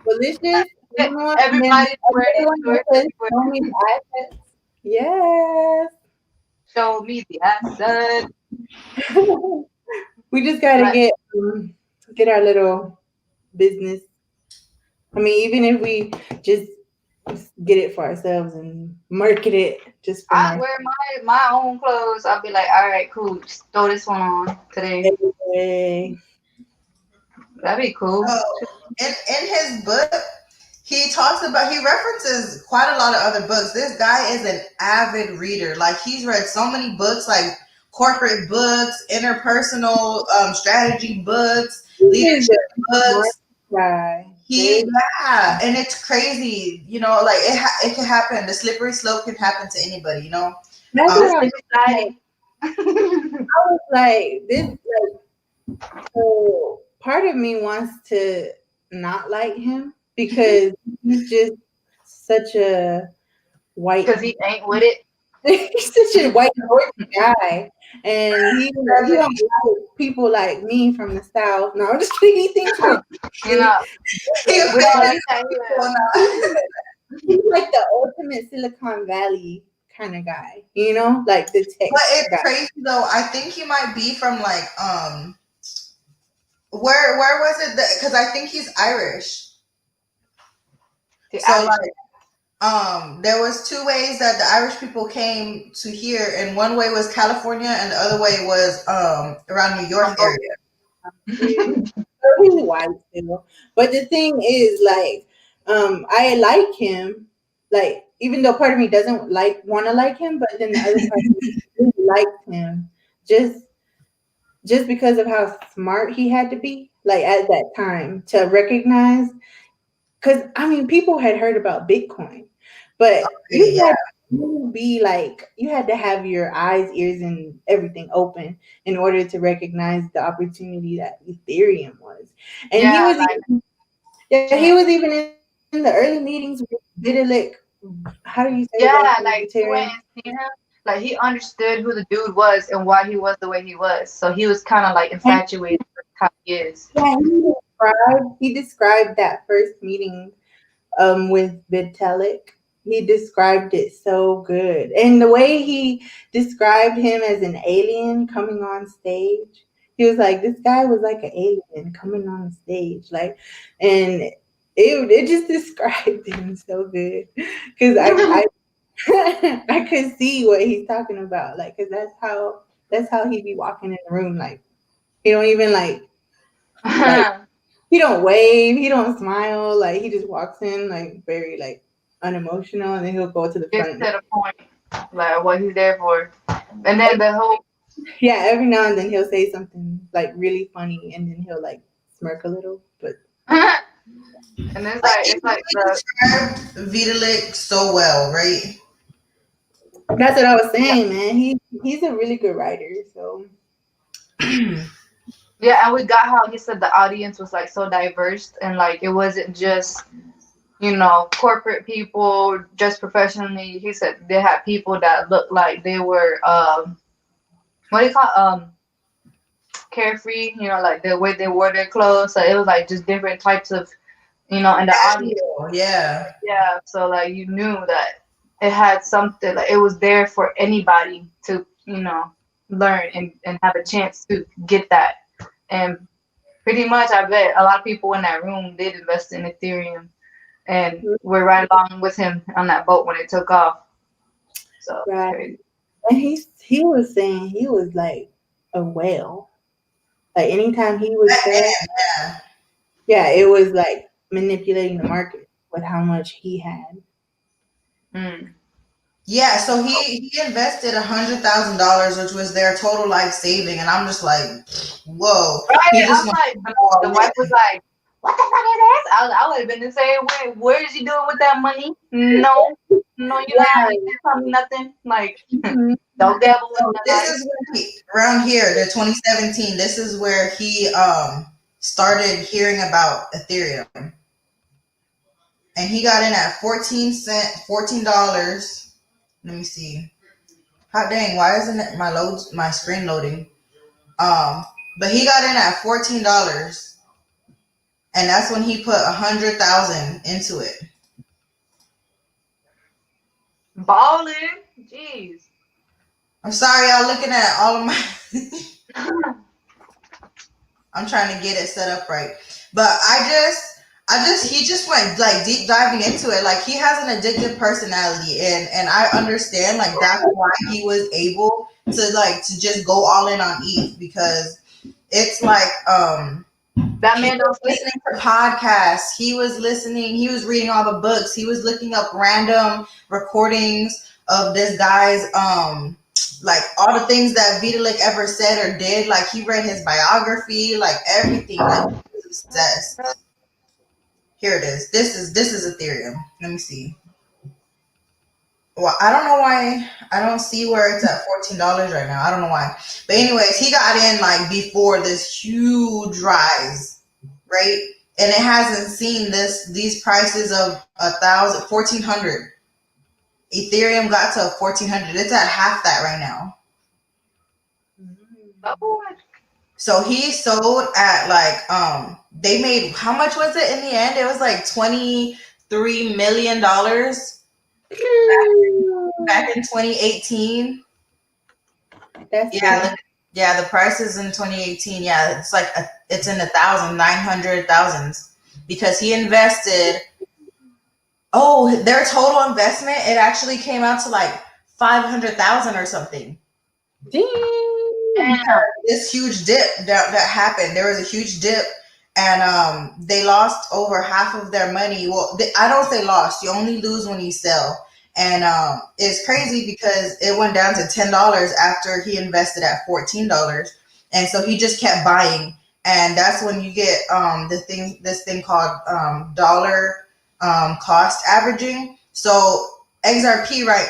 Bullishious. You know, and then Everybody's wearing another these one that shorts says, "Show everywhere. me the assets." Yes. Show me the assets. We just gotta Like, get our little business. I mean, even if we just get it for ourselves and market it just from I our wear my own clothes. I'll be like, all right, cool. Just throw this one on today. way. That'd be cool. Oh, in his book, he references quite a lot of other books. This guy is an avid reader. Like he's read so many books, like corporate books, interpersonal strategy books, He is leadership a smart books. guy. He Very. Yeah, and it's crazy. Like it can happen. The slippery slope can happen to anybody. That's Um, This what I'm is like. exciting. I was like, this, so part of me wants to not like him because he's just such a white, Because he ain't with it. he's such a white North guy. And he don't like people like me from the South. No, I'm just kidding. He thinks we're You know, he we don't offended like that people here. now. he's like the ultimate Silicon Valley kind of guy, like the tech But it's guy. crazy though. I think he might be from like where was it? Because I think he's Irish. The So Irish like there was two ways that the Irish people came to here, and one way was California, and the other way was around New York from both. area. He's white still. But the thing is, like, I like him. Like, even though part of me doesn't want to like him, but then the other part of me really likes him. just just because of how smart he had to be, like at that time, to recognize. Because I mean, people had heard about Bitcoin, but Okay, yeah. had to be like, you had to have your eyes, ears, and everything open in order to recognize the opportunity that Ethereum was. And he Yeah, was like even, yeah, he was even in the early meetings with Vitalik. How do you say that? yeah, like he Libertarian. went and seen him. Like he understood who the dude was and why he was the way he was. So he was kind of like And infatuated with how he is. yeah, he described that first meeting with Vitalik. He described it so good. And the way he described him as an alien coming on stage, he was like, this guy was like an alien coming on stage. Like, and it just described him so good. Because I could see what he's talking about. Like, because that's how he be walking in the room. Like, he don't even like he don't wave, he don't smile, like he just walks in like very like unemotional, and then he'll go to the Gets front. to the point, like what he's there for. And then the whole Yeah, every now and then he'll say something like really funny, and then he'll like smirk a little. But and Like it's he like the described Vitalik so well, right? that's what I was saying, man. He's a really good writer. So yeah, and we got how he said the audience was like so diverse and like it wasn't just corporate people just professionally. He said they had people that looked like they were what do you call carefree, like the way they wore their clothes. So it was like just different types of in the audience. Casual, yeah. Yeah, so like you knew that it had something, like it was there for anybody to learn and have a chance to get that. And pretty much I bet a lot of people in that room did invest in Ethereum and were right along with him on that boat when it took off. So it's right, crazy. and he was saying he was like a whale. Like anytime he would Back sell, then, yeah. yeah, it was like manipulating the market with how much he had. Mm. Yeah, so he invested $100,000, which was their total life saving, and I'm just like, whoa. He Right, just I'm went like, the all wife was in. like, "What the fuck is this?" I would have been the same way. Where is he doing with that money? No, no, you're not. Yeah. You can't tell me nothing. Like, Mhm. don't dabble in So my this life. is when around here, the 2017. This is where he started hearing about Ethereum, and he got in at 14 cent, $14. Let me see. Hot dang, why isn't it my screen loading? Um, but he got in at $14, and that's when he put 100,000 into it. Balling. Jeez. I'm sorry, y'all looking at all of my. I'm trying to get it set up right. But he just went like deep diving into it. Like he has an addictive personality, and I understand like that's why he was able to just go all in on ETH, because it's like That he man was don't sleep. listening to podcasts. He was reading all the books. He was looking up random recordings of this guy's like all the things that Vitalik ever said or did. Like he read his biography, like everything. Like he was obsessed. Here it is. This is Ethereum. Let me see. Well, I don't know why I don't see where it's at $14 right now. I don't know why. But anyways, he got in like before this huge rise, right? And it hasn't seen these prices of 1,000, 1,400. Ethereum got to 1,400. It's at half that right now. Oh, So he sold at like they made, how much was it in the end? It was like $23 million back in 2018. That's Yeah, good. yeah, the prices in 2018. Yeah, it's like it's in the thousand, 900,000s, because he invested. Oh, their total investment, it actually came out to like 500,000 or something. Dang. damn. This huge dip that happened. There was a huge dip, and they lost over half of their money. Well, I don't say lost. You only lose when you sell. And it's crazy because it went down to $10 after he invested at $14, and so he just kept buying. And that's when you get this thing called dollar cost averaging. So XRP, right?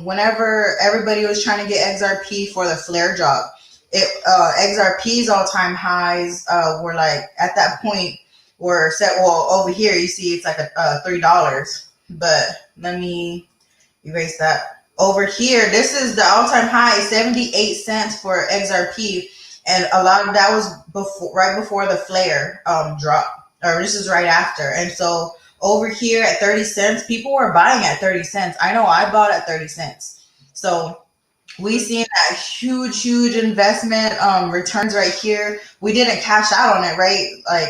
Whenever everybody was trying to get XRP for the flare drop, XRP's all time highs were like at that point were set. Well, over here you see it's like a $3, but let me erase that. Over here, this is the all-time high, 78 cents for XRP, and a lot of that was right before the flare drop, or this is right after. And so over here at 30 cents, people were buying at 30 cents. I know I bought at 30 cents. So we seen that huge investment returns right here. We didn't cash out on it, right? Like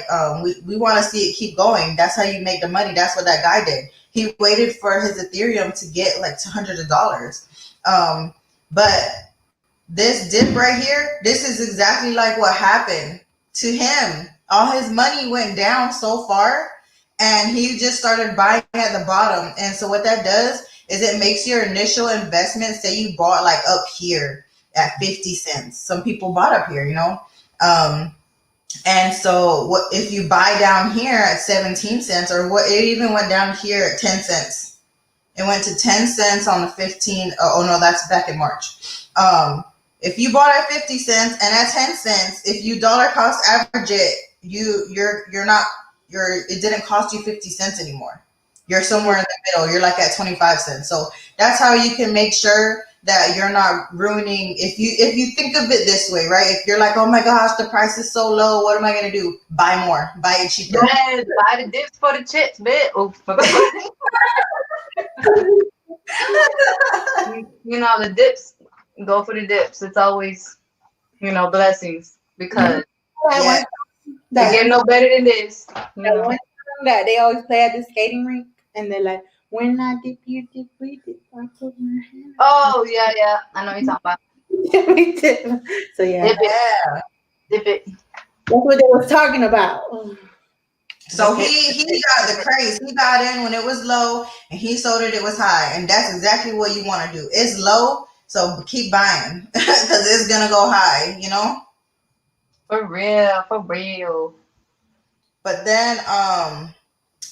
we want to see it keep going. That's how you make the money. That's what that guy did. He waited for his Ethereum to get like $200. But this dip right here, this is exactly like what happened to him. All his money went down so far, and he just started buying at the bottom. And so what that does is it makes your initial investment, say you bought like up here at 50 cents. Some people bought up here, you know? Um, and so what if you buy down here at 17 cents, or what, it even went down here at 10 cents. It went to 10 cents on the 15th. Oh no, that's back in March. If you bought at 50 cents and at 10 cents, if you dollar cost average it, you're not, it didn't cost you 50 cents anymore. You're somewhere in the middle. You're like at 25 cents. So that's how you can make sure that you're not ruining. If you think of it this way, right? If you're like, oh my gosh, the price is so low, what am I gonna do? Buy more, buy it cheaper. Yes, buy the dips for the chips, bitch. Oh, you know, the dips, go for the dips. It's always, blessings because Yeah. you That get one, no better than this. that one song that they always play at the skating rink, and they're like, "When I dip, you dip, we dip, I put my hand." Oh, yeah. I know what you're talking about. We dip. So yeah, Dip it, Yeah. dip it. that's what they was talking about. So he got the craze. He got in when it was low, and he sold it. It was high, and that's exactly what you want to do. It's low, so keep buying because it's gonna go high. You know. For real, for real. But then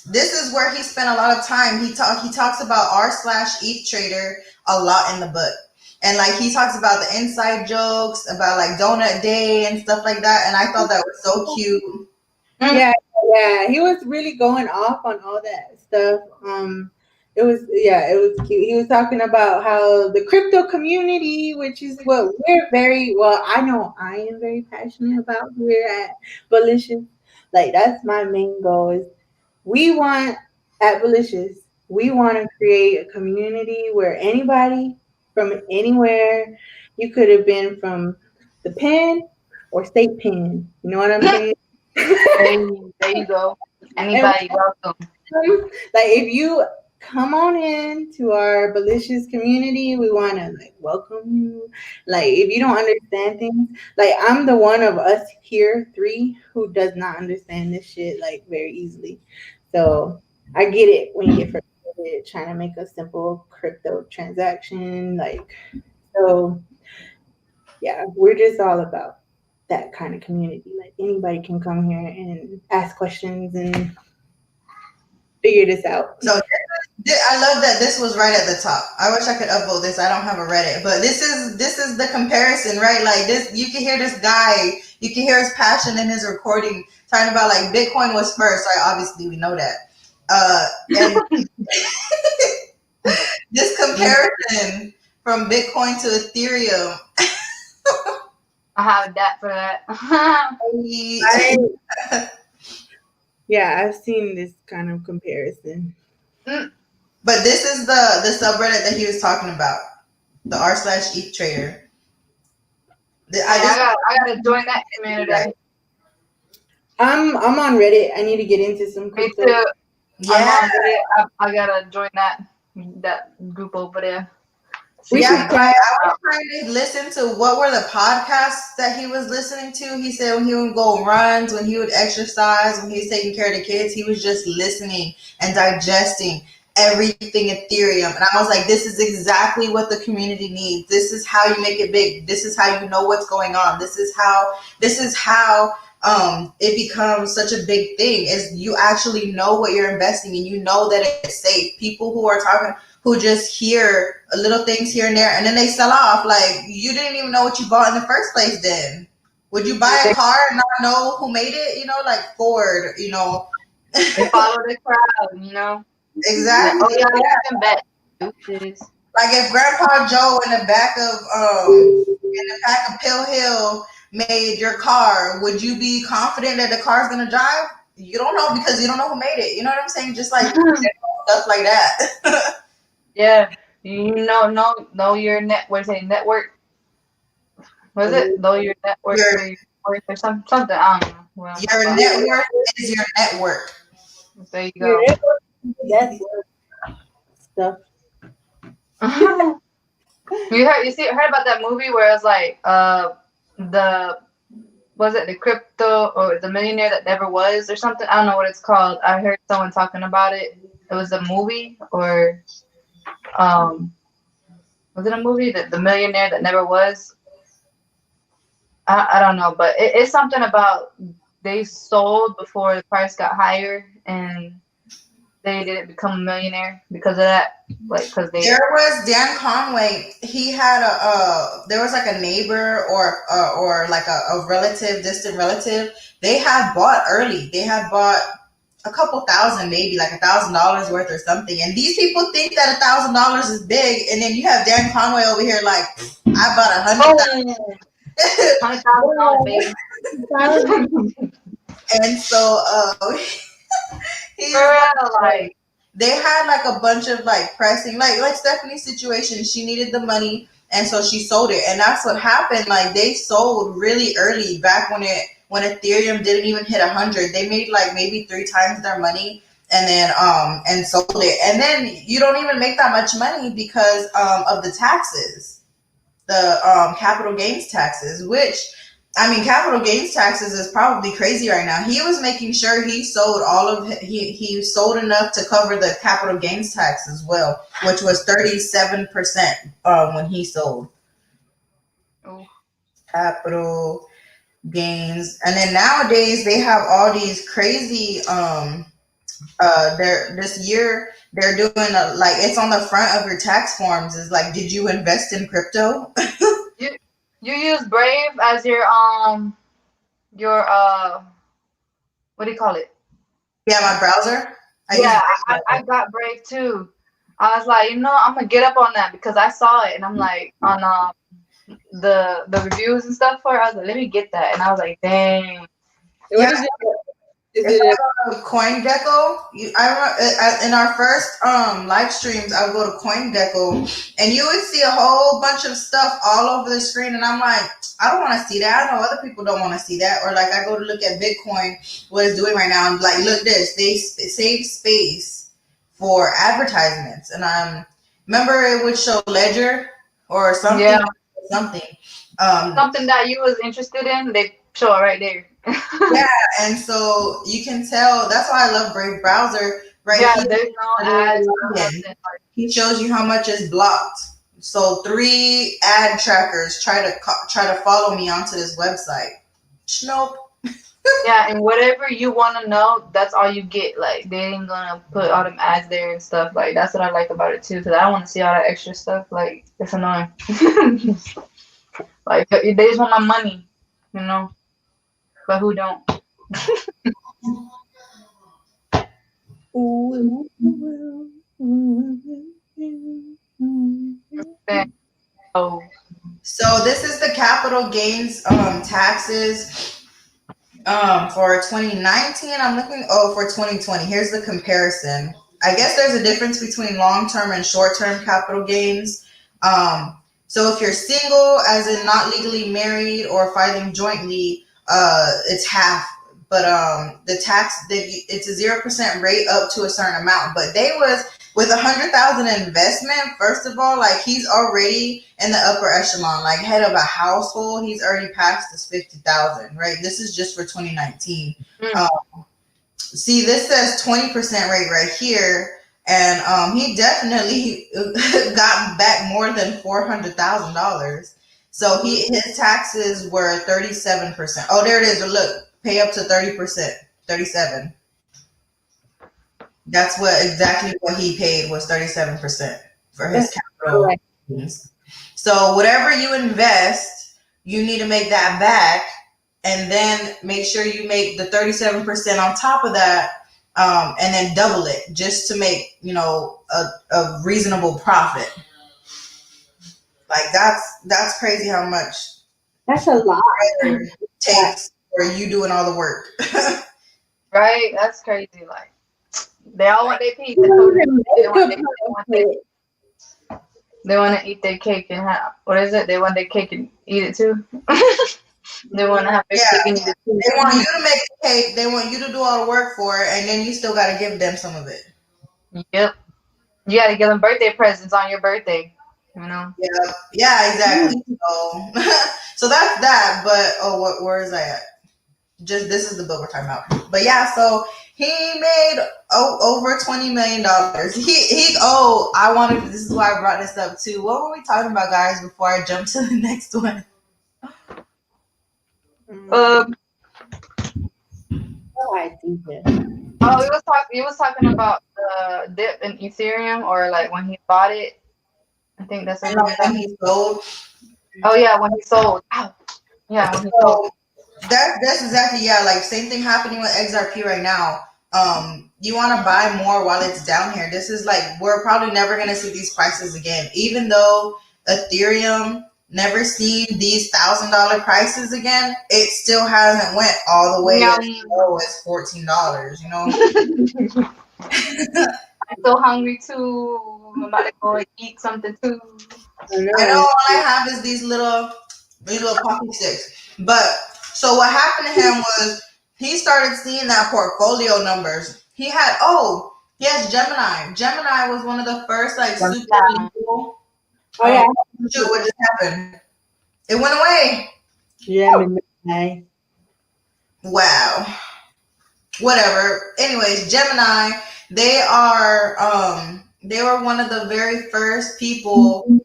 this is where he spent a lot of time. He talks about r/ETH trader a lot in the book. And like he talks about the inside jokes about like donut day and stuff like that. And I thought that was so cute. Mm. Yeah, yeah, he was really going off on all that stuff. It was cute. He was talking about how the crypto community, which is what we're very well, I know I am very passionate about here at Bullishious. Like that's my main goal is we want at Bullishious, we want to create a community where anybody from anywhere, you could have been from the pen or state pen. You know what I'm saying? There you go. And Anybody welcome. like if you come on in to our Bullishious community, we want to like welcome you. Like if you don't understand things, like I'm the one of us here three who does not understand this shit like very easily. So I get it when you get frustrated trying to make a simple crypto transaction. Like so, yeah, we're just all about that kind of community. Like anybody can come here and ask questions and figure this out. So I love that this was right at the top. I wish I could upvote this. I don't have a Reddit, but this is the comparison, right? Like this, you can hear this guy, you can hear his passion in his recording, talking about like Bitcoin was first, right? Obviously, we know that. And this comparison from Bitcoin to Ethereum. I have that for that. I, yeah, I've seen this kind of comparison. But this is the subreddit that he was talking about, the r/ETH trader. I gotta join that community. I'm on Reddit. I need to get into some Me crypto. too. Yeah, I'm on Reddit. I gotta join that group over there. We yeah. should try. I was trying to listen to what were the podcasts that he was listening to. He said when he would go on runs, when he would exercise, when he was taking care of the kids, he was just listening and digesting. everything Ethereum. And I was like, this is exactly what the community needs. This is how you make it big. This is how you know what's going on. This is how it becomes such a big thing, is you actually know what you're investing in. You know that it's safe. People who are talking, who just hear little things here and there, and then they sell off. Like, you didn't even know what you bought in the first place then. Would you buy a car and not know who made it? Like Ford, They follow the crowd, you know. Like, exactly. oh yeah, you can bet. Deuces. Like if Grandpa Joe in the back of Pill Hill made your car, would you be confident that the car's gonna drive? You don't know, because you don't know who made it. You know what I'm saying? Just like stuff like that. Yeah, you know your net. What is it? Network. Was it? Know your network your for your worth or something? I don't know. Well, your net worth is your network. there you Your go. network, that's stuff. You heard about that movie where it's like the was it the crypto or the millionaire that never was or something? I don't know what it's called. I heard someone talking about it. It was a movie or um was it a movie that the millionaire that never was? I don't know, but it's something about they sold before the price got higher and they didn't become a millionaire because of that. Like, because they. There was Dan Conway. He had there was like a neighbor or like a relative, distant relative. They had bought early. They had bought a couple thousand, maybe like $1,000 worth or something. And these people think that $1,000 is big, and then you have Dan Conway over here like, I bought 100,000. Oh, $100,000, baby. And so he's Girl, like, they had like a bunch of like pressing, like Stephanie's situation. She needed the money, and so she sold it, and that's what happened. Like, they sold really early, back when Ethereum didn't even hit 100. They made like maybe 3 times their money, and then and sold it, and then you don't even make that much money because of the taxes, the capital gains taxes, which, I mean, capital gains taxes is probably crazy right now. He was making sure he sold he sold enough to cover the capital gains tax as well, which was 37% when he sold oh, capital gains. And then nowadays they have all these crazy they're this year they're doing like, it's on the front of your tax forms, is like, did you invest in crypto? you you use Brave as your what do you call it? Yeah, my browser. I use Yeah, I Brave. got Brave too. I was like, I'm gonna get up on that because I saw it and I'm like on the reviews and stuff for it. I was like, let me get that, and I was like, dang. Yeah, What is it? Is if it I go to CoinGecko, in our first live streams, I would go to CoinGecko, and you would see a whole bunch of stuff all over the screen, and I'm like, I don't want to see that. I know other people don't want to see that. Or like, I go to look at Bitcoin, what it's doing right now, and like, look this, they save space for advertisements, and remember it would show Ledger or Yeah, something. something that you was interested in, they show it right there. Yeah, and so you can tell. That's why I love Brave browser. Right Yeah, here, there's no ads, no nothing. he shows you how much is blocked. So 3 ad trackers try to follow me onto this website. Nope. Yeah, and whatever you want to know, that's all you get. Like, they ain't gonna put all them ads there and stuff. Like, that's what I like about it too, because I don't want to see all that extra stuff. Like, it's annoying. Like, they just want my money, but who don't? So, So this is the capital gains taxes for 2019. I'm looking. Oh, for 2020. Here's the comparison. I guess there's a difference between long-term and short-term capital gains. So if you're single, as in not legally married or filing jointly, it's half. But it's a 0% rate up to a certain amount. But they was with 100,000 investment. First of all, like, he's already in the upper echelon, like head of a household. He's already passed this 50,000. Right. This is just for 2019. mm, See, this says 20% rate right here, and he definitely got back more than $400,000. So his taxes were 37%. Oh, there it is. Look, pay up to 30%, 37. That's what exactly what he paid was 37% for his That's capital correct. gains. So whatever you invest, you need to make that back, and then make sure you make the 37% on top of that, and then double it just to make a reasonable profit. Like that's crazy how much That's a lot. it takes for you doing all the work. Right? That's crazy. Like they all want their piece. You I don't told you even they make want a profit. they want to eat their cake and have what is it? They want their cake and eat it too. They want to have their Yeah, cake and eat it too. they want you to make the cake. They want you to do all the work for it, and then you still got to give them some of it. Yep. You got to give them birthday presents on your birthday. You know. Yeah, yeah, exactly. So, so that's that. But oh, where is that? Just this is the book we're talking about. But yeah, so he made over $20 million. He oh, I wanted. This is why I brought this up too. What were we talking about, guys? Before I jump to the next one. Um. No idea. Oh, he was talking about the dip in Ethereum or like when he bought it. I think that's what And he was when saying. he sold. Oh yeah, when he sold. Ow. Yeah, when he sold. So that's exactly, yeah, like same thing happening with XRP right now. You want to buy more while it's down here. This is like we're probably never gonna see these prices again, even though Ethereum never seen these $1,000 prices again. It still hasn't went all the way as Yum. low as $14. You know. I'm so hungry too. I'm about to go and eat something too. I I know know. all I have is these little poppy sticks. But so what happened to him was he started seeing that portfolio numbers. He has Gemini. Gemini was one of the first like super legal. Oh yeah. Shoot, what just happened? It went away. Yeah, midnight. Wow. Whatever. Anyways, Gemini, they were one of the very first people.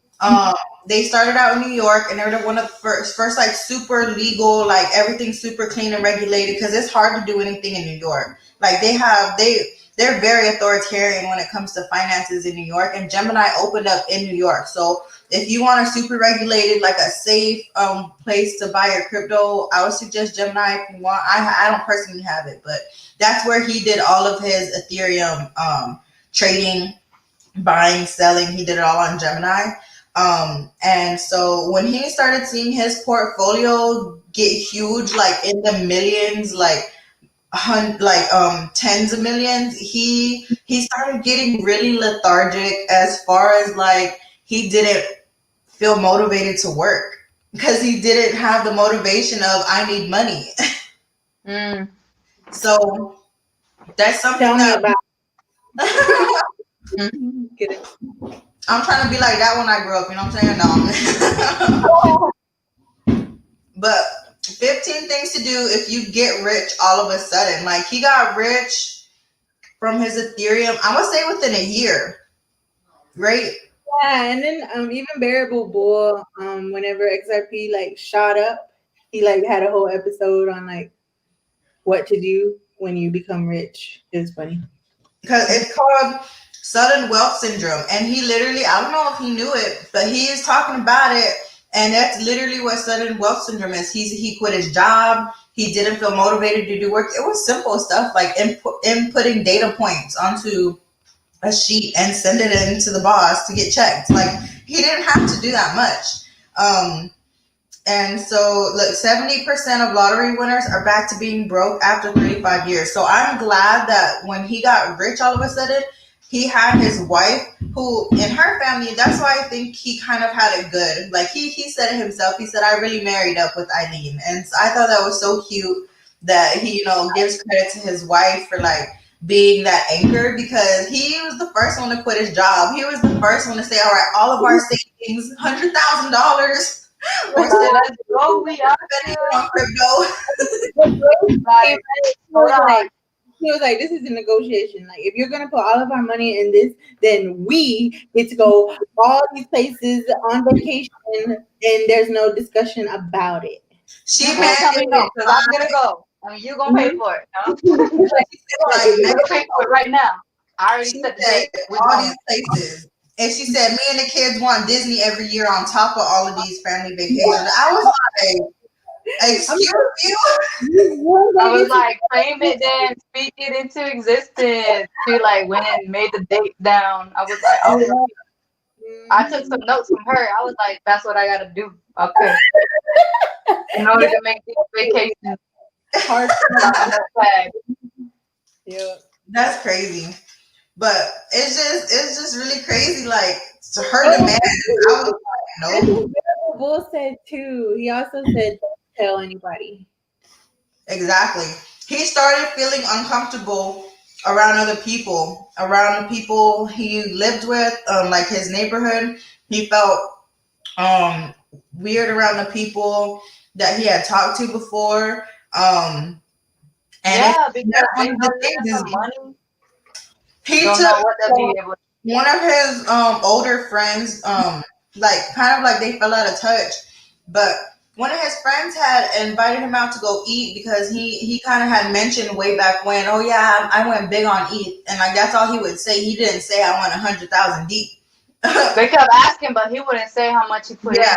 They started out in New York, and they're one of the first like super legal, like everything super clean and regulated, because it's hard to do anything in New York. Like they're very authoritarian when it comes to finances in New York, and Gemini opened up in New York. So if you want a super regulated, like a safe place to buy your crypto, I would suggest Gemini if you want. I don't personally have it, but that's where he did all of his Ethereum trading, buying, selling. He did it all on Gemini. And so when he started seeing his portfolio get huge, like in the millions, like tens of millions, he started getting really lethargic as far as like he didn't feel motivated to work because he didn't have the motivation of I need money. Mm. So that's something Tell me that about Mm. get it. I'm trying to be like that when I grew up, you know what I'm saying? No. But 15 things to do if you get rich all of a sudden. Like he got rich from his Ethereum, I would say within a year, right? Yeah, and then even Bearable Bull, whenever XRP like shot up, he like had a whole episode on like what to do when you become rich. It was funny. Because it's called sudden wealth syndrome. And he literally, I don't know if he knew it, but he is talking about it. And that's literally what sudden wealth syndrome is. He quit his job. He didn't feel motivated to do work. It was simple stuff like inputting data points onto a sheet and sending it into the boss to get checked. Like he didn't have to do that much. And so, look, 70% of lottery winners are back to being broke after 35 years. So I'm glad that when he got rich all of a sudden, he had his wife who, in her family, that's why I think he kind of had it good. Like he said it himself. He said, I really married up with Eileen. And so I thought that was so cute that he, gives credit to his wife for like being that anchor because he was the first one to quit his job. He was the first one to say, all right, all of our savings, $100,000. We're Say, let's go. We out spending here. on crypto. The great Like, thing hold was on. like He was like, "This is a negotiation. Like, if you're gonna put all of our money in this, then we get to go all these places on vacation, and there's no discussion about it." She You can't tell me no, mandated because I'm gonna five. go. I mean, you gonna pay for it. No? She said like You gonna pay for it right now. I already she set the said date. We're all going. these places. And she said, me and the kids want Disney every year on top of all of these family vacations. I was like, I'm excuse you? we're I gonna was get to like, claim it then, speak it into existence. She like went and made the date down. I was like, okay. I took some notes from her. I was like, that's what I gotta do. Okay. In order yeah, to make these vacations hard. on my notepad. Yeah. That's crazy. But it's just really crazy. Like to her Oh, demand. I was that's like, nope. what Bull said too. He also said, "Don't tell anybody." Exactly. He started feeling uncomfortable around other people, around the people he lived with, like his neighborhood. He felt um weird around the people that he had talked to before. And it's Yeah, because one they of know the you're things some is money. he Don't know took what they'll be able to. one of his older friends, like kind of like they fell out of touch, but one of his friends had invited him out to go eat because he kind of had mentioned way back when, oh yeah, I went big on eat, and like that's all he would say. He didn't say I went 100,000 deep. They kept asking, but he wouldn't say how much he put Yeah, in.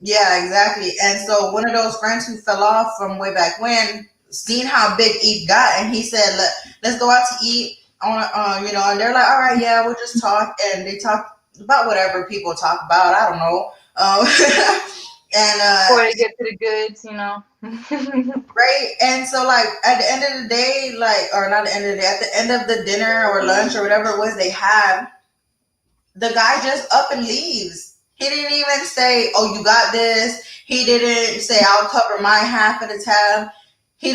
yeah, exactly. And so one of those friends who fell off from way back when seen how big Eve got, and he said, let's go out to eat. I want to, and they're like, all right, yeah, we'll just talk. And they talk about whatever people talk about. I don't know. And Before they get to the goods. right. And so, like, at the end of the day, like, or not the end of the day, at the end of the dinner or lunch or whatever it was they had, the guy just up and leaves. He didn't even say, "Oh, you got this." He didn't say, "I'll cover my half of the tab." He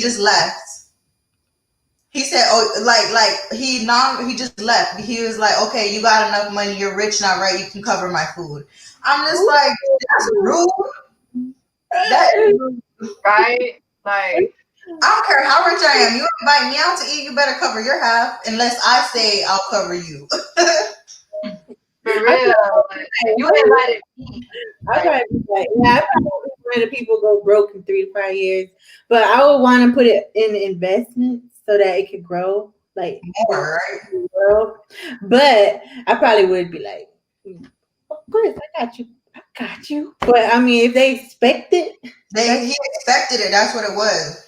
just left. He said, "Oh, he just left." He was like, "Okay, you got enough money. You're rich now, right? You can cover my food." I'm just like, that's rude. That is rude. Right? Like, I don't care how rich I am. You invite me out to eat, you better cover your half, unless I say I'll cover you. for I real. Like, you probably, invited me. I Like, probably be like, yeah, I probably want the people go broke in 3 to 5 years, but I would want to put it in investments so that it could grow, like More, right? grow. But I probably would be like, of course, I got you, I got you. But I mean, if they expect it, He expected it. That's what it was.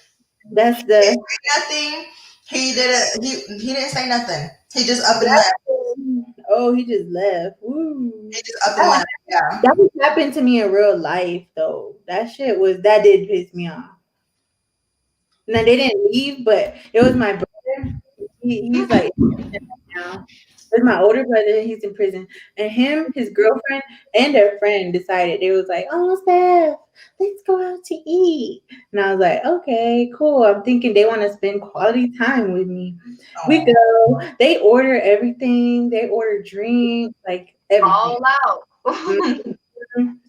that's He the didn't say nothing. He didn't. He didn't say nothing. He just up and that's left. oh, he just left. Woo. He just up and left. Yeah. That would happen to me in real life though. That did piss me off. Now they didn't leave, but it was my brother. He's like now. It's my older brother. He's in prison, and his girlfriend, and their friend decided they was like, "Oh, Steph, let's go out to eat." And I was like, "Okay, cool." I'm thinking they want to spend quality time with me. We Oh, go. They order everything. They order drinks, like everything. all out. Mhm.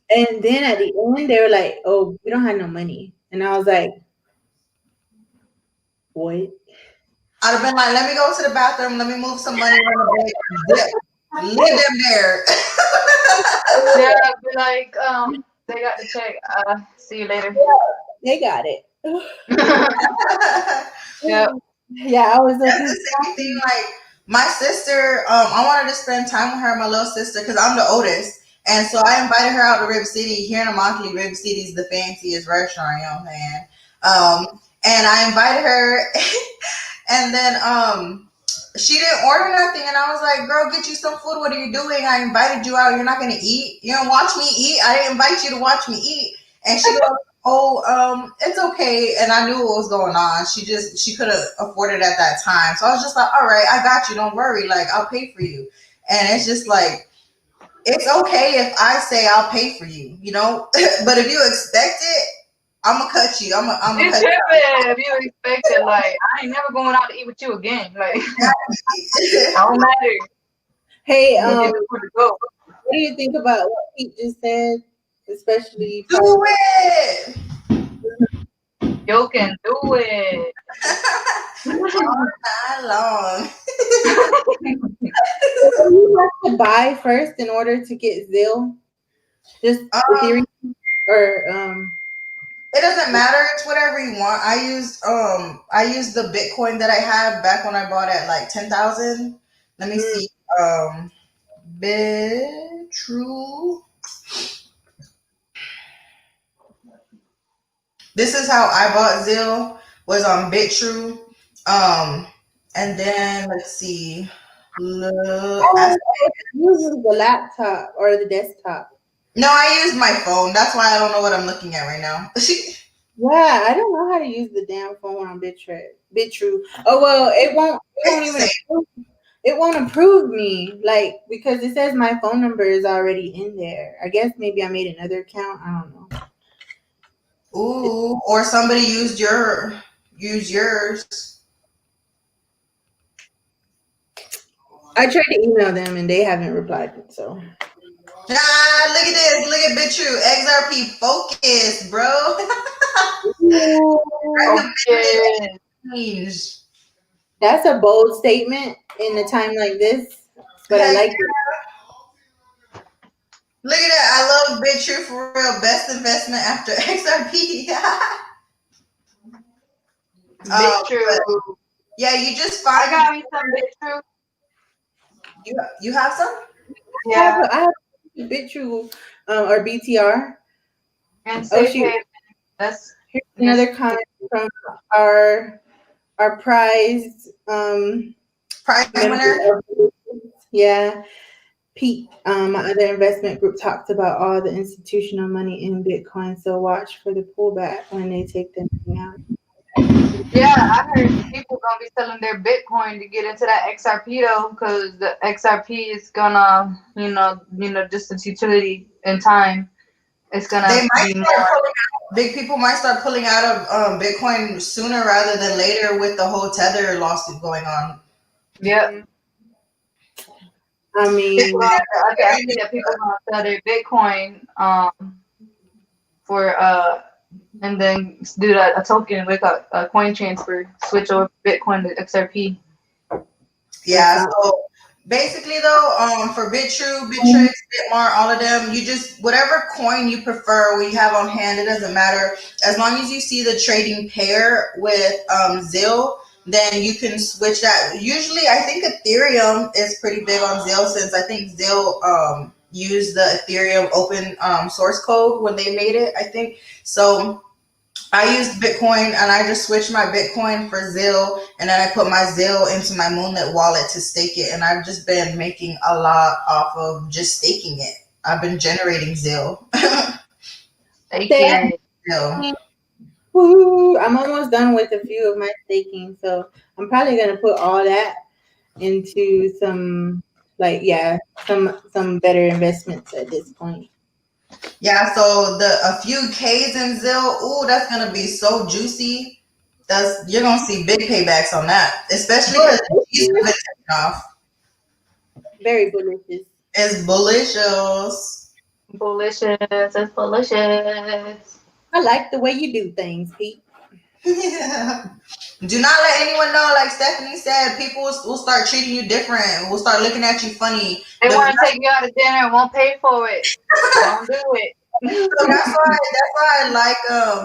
And then at the end, they were like, "Oh, we don't have no money," and I was like, "What?" I'd have been like, let me go to the bathroom. Let me move some money on the bank and dip. Leave them there. Yeah, be like, they got the check. See you later. They got it. Yep. Yeah, I was That's looking. the same thing. Like my sister, I wanted to spend time with her, my little sister, because I'm the oldest. And so I invited her out to Rib City. Here in Immokalee, Rib City is the fanciest restaurant, you know what I'm saying? And I invited her, and then she didn't order nothing, and I was like, "Girl, get you some food. What are you doing? I invited you out. You're not gonna eat. You don't watch me eat. I didn't invite you to watch me eat." And she goes, "Oh, it's okay." And I knew what was going on. She couldn't afford it at that time, so I was just like, "All right, I got you. Don't worry. Like I'll pay for you." And it's just like it's okay if I say I'll pay for you, you know. But if you expect it, I'm gonna cut you. I'm gonna You cut tripping if you expected, like, I ain't never going out to eat with you again. Like, you. don't matter. Hey, I'm gonna get the food to go. what do you think about what Pete just said? Especially part Do it. You can do it. All night long. So do you have to buy first in order to get Zil? Just Ethereum Um, or it doesn't matter. It's whatever you want. I used the Bitcoin that I had back when I bought at like 10,000. Let me mm, see. Um, True. This is how I bought Zil, was on BitTrue. Um, and then let's see. Look, oh, it uses the laptop or the desktop. no, I used my phone. That's why I don't know what I'm looking at right now. Yeah, I don't know how to use the damn phone on BitTrue. Oh well, it won't It's even the approve. It won't approve me, like, because it says my phone number is already in there. I guess maybe I made another account. I don't know. Ooh, or somebody use yours. I tried to email them and they haven't replied. So Ah, look at this. Look at BitTrue. XRP focus, bro. ooh, Recommended Focus. exchange. that's a bold statement in a time like this, but I Heck, like it. look at that. I love BitTrue for real. Best investment after XRP. Bit But true. yeah, you just I find got me some bit true. you have some. Yeah, I have BitTrue or BTR. and Oh safe shoot! haven. That's Here's this. another comment from our our prized Prize member winner. of yeah, Pete. My other investment group talked about all the institutional money in Bitcoin, so watch for the pullback when they take the money out. Yeah, I heard people gonna be selling their Bitcoin to get into that XRP though, because the XRP is gonna, just its utility in time, it's They gonna might be start more. pulling out. Big people might start pulling out of Bitcoin sooner rather than later with the whole Tether lawsuit going on. Yep. Mhm. I People mean, gonna, I see that people gonna sell their Bitcoin for and then do that a token with a coin transfer, switch over Bitcoin to XRP. that Yeah, sounds. so basically though, for BitTrue, Bittrex, Bitmart, all of them, you just whatever coin you prefer, we have on hand, it doesn't matter. As long as you see the trading pair with Zil, then you can switch that. Usually, I think Ethereum is pretty big on Zil since I think Zil used the Ethereum open source code when they made it. I think so. I used Bitcoin and I just switched my Bitcoin for Zil and then I put my Zil into my Moonlit wallet to stake it. And I've just been making a lot off of just staking it. I've been generating Zil. Take Say, it. Zil. woo, I'm almost done with a few of my staking, so I'm probably gonna put all that into some, like, yeah, some better investments at this point. Yeah, so the a few K's in Zil, ooh, that's gonna be so juicy. That's you're gonna see big paybacks on that, especially But because G's have been taking off. very bullish. It's bullishious. Bullishious. It's bullishious. I like the way you do things, Pete. Yeah. Do not let anyone know, like Stephanie said, people will start treating you different. Will start looking at you funny. They The want to take you out to dinner and won't pay for it. Don't do it. So that's why I like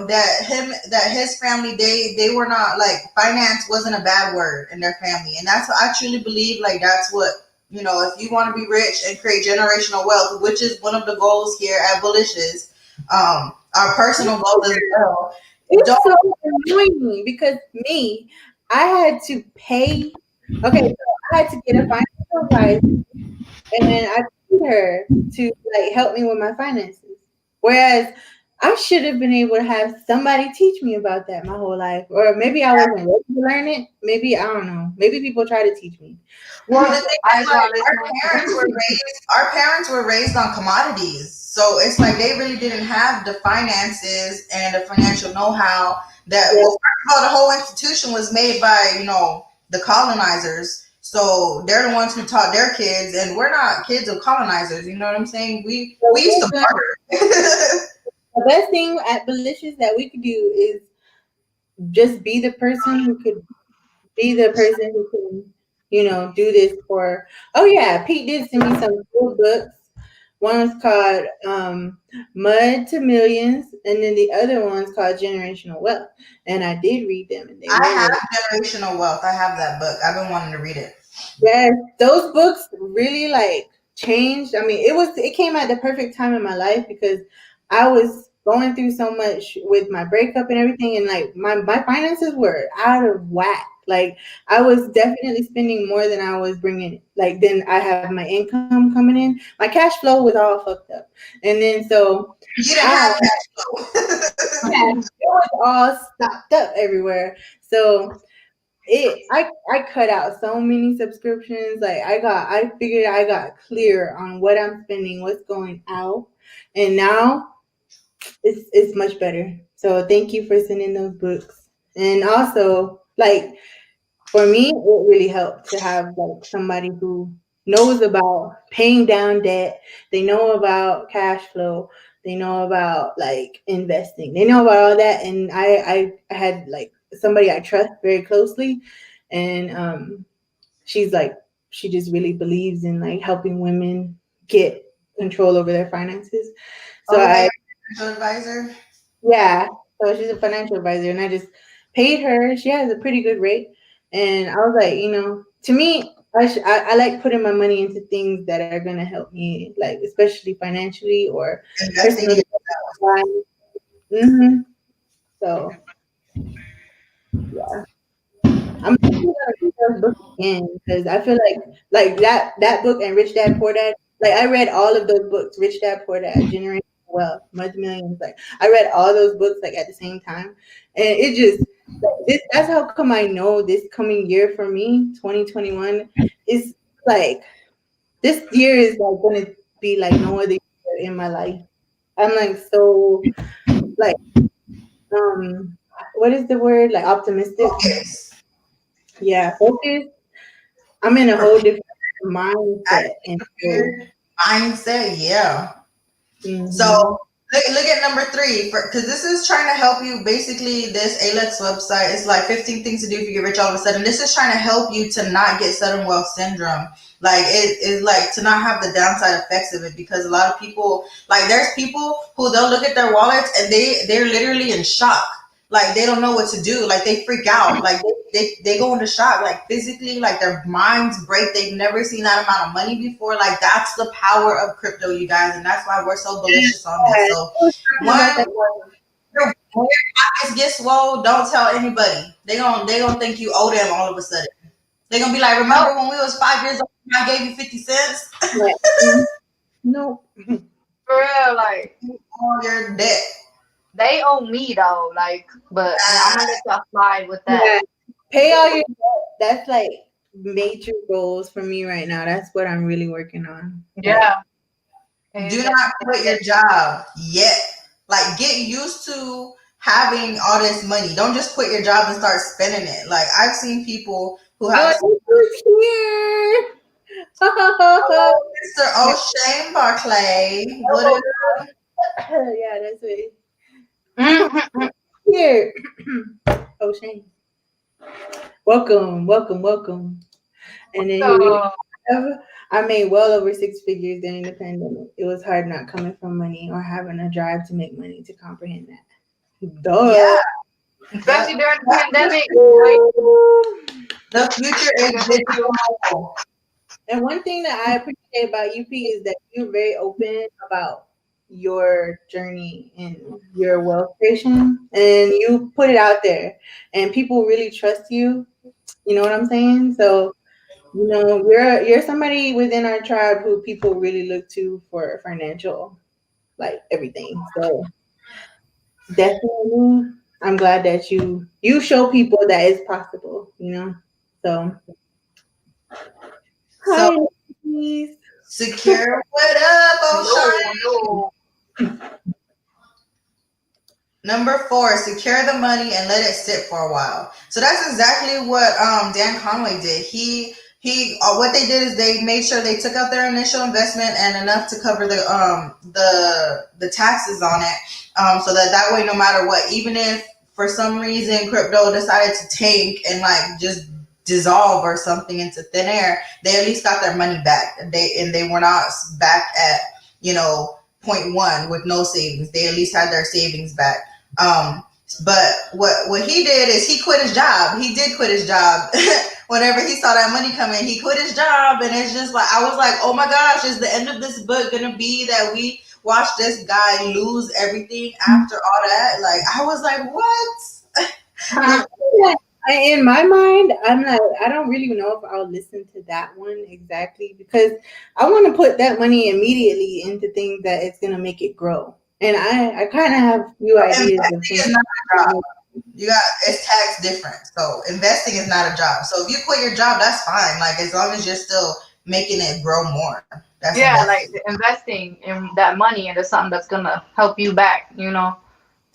that his family they were not like finance wasn't a bad word in their family, and that's what I truly believe, like that's what if you want to be rich and create generational wealth, which is one of the goals here at Bullishes, our personal goals as well. It's Don't so annoying because I had to pay. Okay, so I had to get a financial advisor, and I paid her to, like, help me with my finances. Whereas I should have been able to have somebody teach me about that my whole life, or maybe I wasn't ready to learn it. Maybe I don't know. Maybe people try to teach me. Well, the thing I is, just like, want to listen. our parents were raised on commodities, so it's like they really didn't have the finances and the financial know-how. That Yeah, well, first of all, the whole institution was made by the colonizers, so they're the ones who taught their kids, and we're not kids of colonizers. You know what I'm saying? We so used to barter. the best thing at Bullishious that we could do is just be the person who could be the person who can, do this for. Oh yeah, Pete did send me some good books. One was called Mud to Millions, and then the other one's called Generational Wealth. And I did read them, and they I were have really. Generational Wealth. I have that book. I've been wanting to read it. Yes, those books really like changed. I mean, it came at the perfect time in my life because I was going through so much with my breakup and everything, and like my finances were out of whack. Like I was definitely spending more than I was bringing. Like then I have my income coming in. My cash flow was all fucked up, and then so You didn't I have cash flow. yeah, it was all stocked up everywhere. So I cut out so many subscriptions. Like I figured I got clear on what I'm spending, what's going out, and now it's much better. So thank you for sending those books. And also, like for me, it really helped to have like somebody who knows about paying down debt. They know about cash flow. They know about like investing. They know about all that. And I had like somebody I trust very closely, and she's like she just really believes in like helping women get control over their finances. So Oh, is that I your financial advisor? yeah, so she's a financial advisor, and I just paid her. She has a pretty good rate, and I was like, to me, I like putting my money into things that are gonna help me, like especially financially or Investing personal in development. Mm-hmm. So yeah, I'm definitely gonna read those books again because I feel like that book and Rich Dad Poor Dad. Like I read all of those books, Rich Dad Poor Dad, Generation Wealth, Multi Millions. Like I read all those books like at the same time, and it just like this. That's how come I know this coming year for me, 2021, is like this year is like gonna be like no other year in my life. I'm like so like what is the word like optimistic? focus. Yeah, focused. I'm in a whole Prepared, different mindset, and so prepared mindset. Yeah. So hmm look at number three, because this is trying to help you. Basically, this Alex website is like 15 things to do if you get rich all of a sudden. This is trying to help you to not get sudden wealth syndrome. Like it is like to not have the downside effects of it because a lot of people like there's people who they'll look at their wallets and they're literally in shock. Like they don't know what to do. Like they freak out. Like they go into shock. Like physically, like their minds break. They've never seen that amount of money before. Like that's the power of crypto, you guys, and that's why we're so bullishious on this. I So was talking one, about that. your pockets get swole. Don't tell anybody. They gonna think you owe them all of a sudden. They gonna be like, Nope, remember when we was 5 years old? I gave you 50 cents. Like, no, for real. Like All your debt. they owe me though. Like, but I'm gonna let y'all slide with that. yeah, pay all your debt. That's like major goals for me right now. That's what I'm really working on. Like, Yeah. Do And not quit your job yet. Like get used to having all this money. Don't just quit your job and start spending it. Like I've seen people who oh, have this is here. Mr. O'Shane Barclay. What is Yeah, that's it. Mhm. Here. Oh, Shane. Welcome, welcome, welcome. And then here we So have, I made well over six figures during the pandemic. It was hard not coming from money or having a drive to make money to comprehend that. Duh. yeah, yep. especially during the pandemic, like The future is digital. And one thing that I appreciate about UP is that you're very open about your journey and your wealth creation, and you put it out there, and people really trust you. You know what I'm saying? So you're somebody within our tribe who people really look to for financial like everything. So definitely, I'm glad that you show people that it's possible. So So hi, ladies. secure what up, no, O'Shane? no. Number four, secure the money and let it sit for a while. So that's exactly what Dan Conway did. He what they did is they made sure they took out their initial investment and enough to cover the taxes on it. So that way, no matter what, even if for some reason crypto decided to tank and like just dissolve or something into thin air, they at least got their money back. They were not back at, you know, point one with no savings. They at least had their savings back. Um, but what he did is he quit his job. He did quit his job. Whenever he saw that money coming, he quit his job, and it's just like I was like, oh my gosh, is the end of this book gonna be that we watch this guy lose everything after all that? Like I was like, what? Yeah, in my mind, I'm like, I don't really know if I'll listen to that one exactly because I want to put that money immediately into things that it's gonna make it grow. And I kind of have few ideas of Investing things. is not a job. You got it's tax different. So investing is not a job. So if you quit your job, that's fine. Like as long as you're still making it grow more, that's Yeah, investing. like investing in that money into something that's gonna help you back, you know,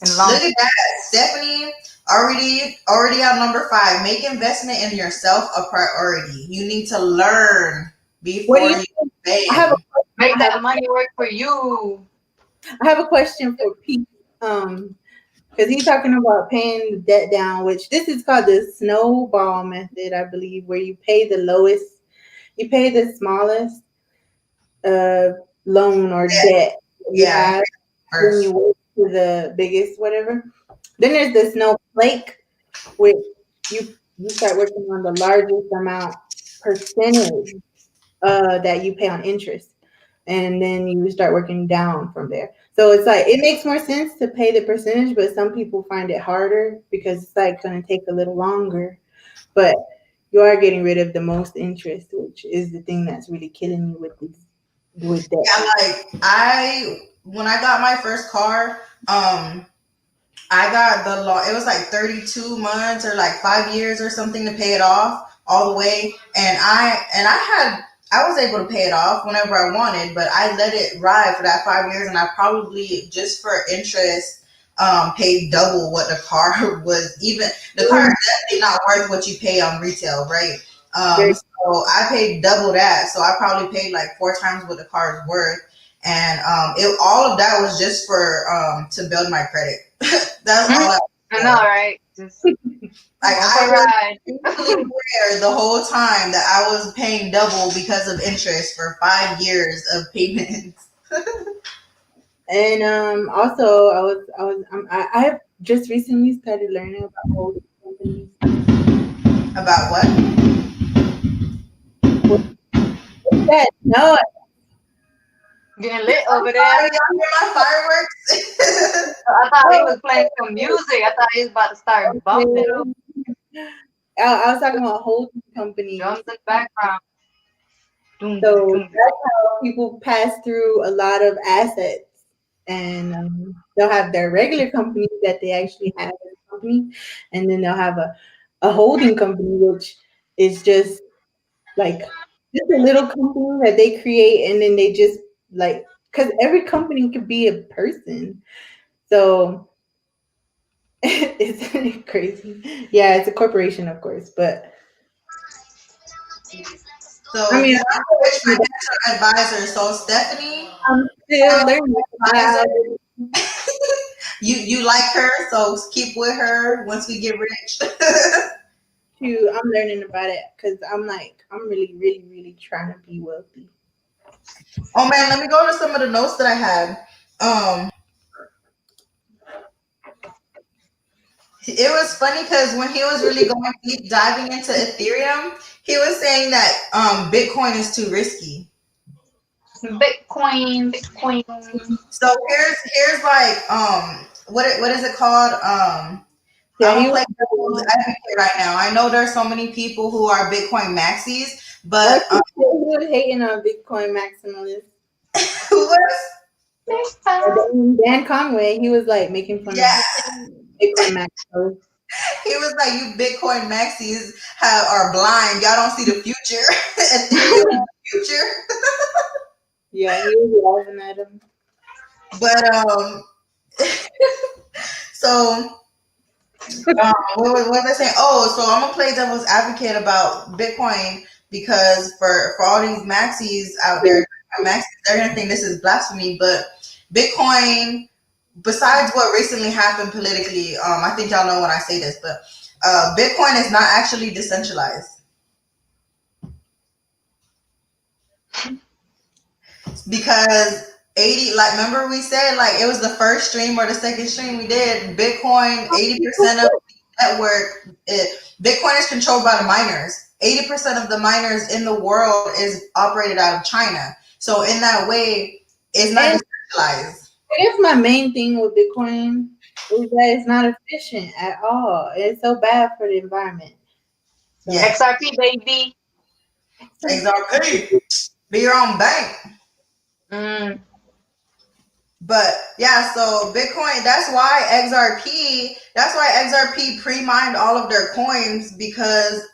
in the long Look at that, Stephanie. Already at number five. Make investment in yourself a priority. You need to learn What do before you you I have a spend. Make I have that money work for you. I have a question for Pete. Because he's talking about paying the debt down, which this is called the snowball method, I believe, where you pay the lowest, you pay the smallest uh, loan or debt you Yeah, have, then you first. wait to the biggest, whatever. Then there's the snowflake, which you start working on the largest amount percentage that you pay on interest, and then you start working down from there. So it's like it makes more sense to pay the percentage, but some people find it harder because it's like going to take a little longer. But you are getting rid of the most interest, which is the thing that's really killing you with debt. Yeah, like I when I got my first car, I got the law. It was like 32 months or like 5 years or something to pay it off all the way. I was able to pay it off whenever I wanted, but I let it ride for that 5 years, and I probably just for interest paid double what the car was. Even the car Mm, is definitely not worth what you pay on retail, right? very- So I paid double that. So I probably paid like four times what the car is worth, and all of that was just for to build my credit. That's all Mhm. I I know, for. right? Just Like going for I a was ride. really aware the whole time that I was paying double because of interest for 5 years of payments. And also, I have just recently started learning about holding companies. About what? What's that? No, Getting lit over Sorry, there. y'all hear my fireworks? I thought he no. was playing some music. I thought he was about to start bumping I was talking about holding companies. drums in the background. Doom, doom, So doom. that's how people pass through a lot of assets, and they'll have their regular company that they actually have as a company, and then they'll have a holding company, which is just a little company that they create, and then they just like because every company could be a person, so it's crazy. Yeah, it's a corporation, of course, but So I if mean, you want to switch financial advisor, so Stephanie, I'm still um, learning advisor, how. you like her, so keep with her once we get rich. I'm learning about it because I'm like, I'm really, really, really trying to be wealthy. Oh man, let me go to some of the notes that I had. It was funny because when he was really going deep diving into Ethereum, he was saying that Bitcoin is too risky. Bitcoin, Bitcoin. So here's like what is it called? Yeah, I'm he gonna was. play devil's advocate right now. I know there's so many people who are Bitcoin maxis, Well, but he was hating on Bitcoin maximalists. who was Dan Conway, he was like making fun of yeah, Bitcoin maximalists. he was like you Bitcoin maxis are blind. Y'all don't see the future. Ethereum future. Yeah, he was laughing at him. But so what was I saying? Oh, so I'm gonna play devil's advocate about Bitcoin because for all these maxis out there, maxis, they're gonna think this is blasphemy. But Bitcoin, besides what recently happened politically, I think y'all know when I say this, but Bitcoin is not actually decentralized. because 80, like, remember we said, like, it was the first stream or the second stream we did Bitcoin. 80% of the network, Bitcoin is controlled by the miners. 80% of the miners in the world is operated out of China. So in that way, it's not And decentralized. I guess my main thing with Bitcoin is that it's not efficient at all. It's so bad for the environment. So, Yeah, XRP baby. so XRP, be your own bank. Mm. But yeah, so Bitcoin, that's why XRP pre-mined all of their coins, because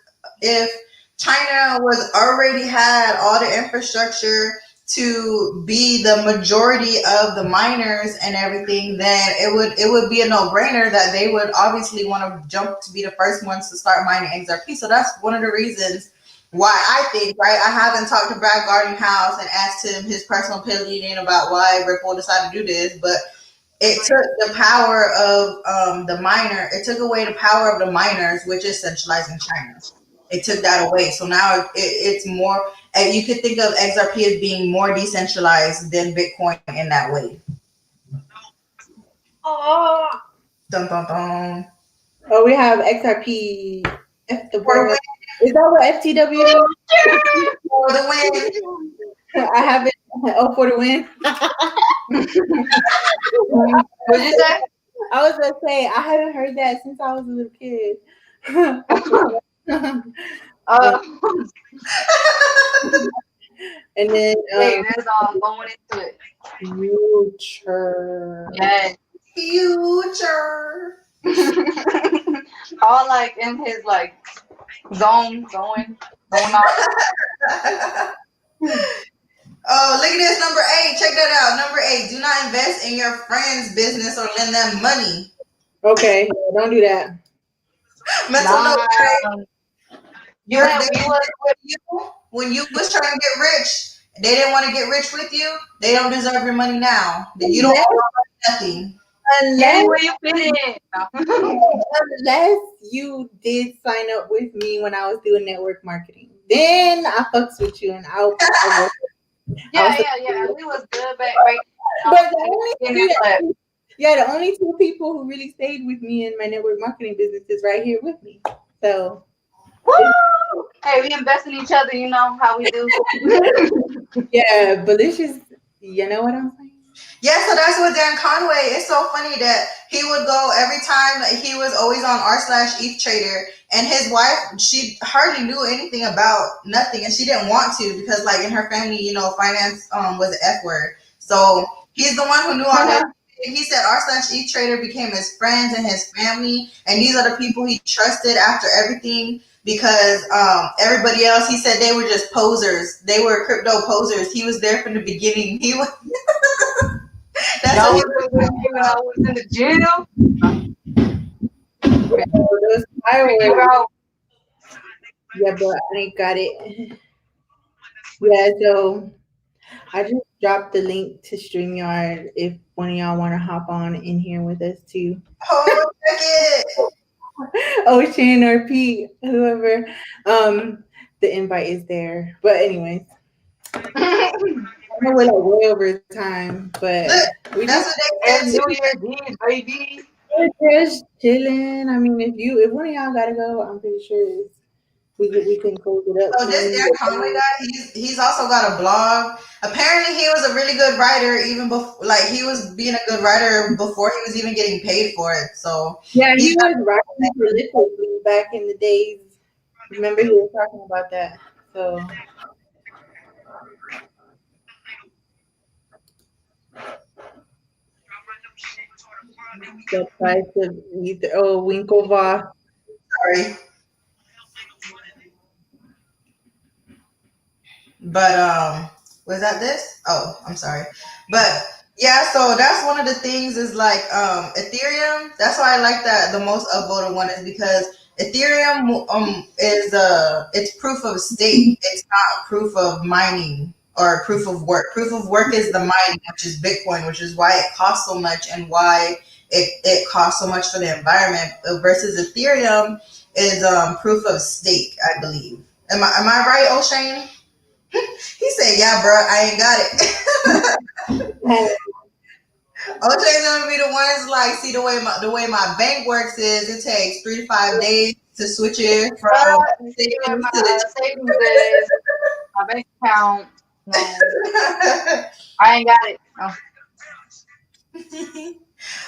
if China was already had all the infrastructure to be the majority of the miners and everything, then it would be a no-brainer that they would obviously want to jump to be the first ones to start mining XRP. So that's one of the reasons why I think, right? I haven't talked to Brad Gardenhouse and asked him his personal opinion about why Ripple decided to do this, but it took the power of the miner. It took away the power of the miners, which is centralized in China. It took that away. So now it's more. You could think of XRP as being more decentralized than Bitcoin in that way. oh, Dun, dun, dun. oh, we have XRP. For the win, Is that what FTW is? for the win. I haven't. Oh, for the win. What'd you say? I was gonna say I haven't heard that since I was a little kid. uh, And then Wait, that's all going into it. future. Yeah. Future. All like in his like zone, going off. Oh, look at this, number 8. Check that out. Number 8. Do not invest in your friend's business or lend them money. Okay, don't do that. Mental note, Nah, right? you If had they we was with you when you was trying to get rich, they didn't want to get rich with you. They don't deserve your money now. Then you don't Unless, owe nothing. unless, anywhere you fit in. No. unless you did sign up with me when I was doing network marketing, then I fucks with you and I'll Yeah. We was good back right. But the only In two, that yeah, the only two people who really stayed with me in my network marketing business is right here with me. So Woo! Hey, we invest in each other. You know how we do. yeah, Bullishious, you know what I'm saying? Yeah, so that's what Dan Conway. It's so funny that he would go every time. He was always on r/ETH Trader, and his wife, she hardly knew anything about nothing, and she didn't want to because, like, in her family, finance was the F word. So he's the one who knew all that. He said r/ETH Trader became his friends and his family, and these are the people he trusted after everything. Because everybody else, he said they were just posers. They were crypto posers. He was there from the beginning. He was. That's what Y'all he. was with me when I was in the gym. Those Figure fireworks, out. yeah, but I ain't got it. Yeah, so I just dropped the link to StreamYard if one of y'all want to hop on in here with us too. Oh, check it. Ocean or Pete, whoever. The invite is there. But anyways, I know we're like way over time, but Look, we that's just what they And said too. New Year's Eve, baby. we're just chilling. I mean, if one of y'all gotta go, I'm pretty sure we can close it up So this Dan soon. Conway guy, he's also got a blog. Apparently, he was a really good writer, even before, like, he was being a good writer before he was even getting paid for it. So Yeah, he he's got. was writing prolifically back in the days. Remember, he was talking about that. So the price of either Winklevoss. Sorry, but was that this? Oh, I'm sorry. But yeah, so that's one of the things is like Ethereum. That's why I like that the most upvoted one is because Ethereum is it's proof of stake. It's not proof of mining or proof of work. Proof of work is the mining, which is Bitcoin, which is why it costs so much and why it costs so much for the environment. Versus Ethereum is proof of stake, I believe. Am I right, O'Shane? He said, "Yeah, bro, I ain't got it." Like, OJ's gonna be the ones like, see the way my bank works is it takes 3 to 5 days to switch it from You see where savings my to the. savings is, my bank account. No, I ain't got it. Oh,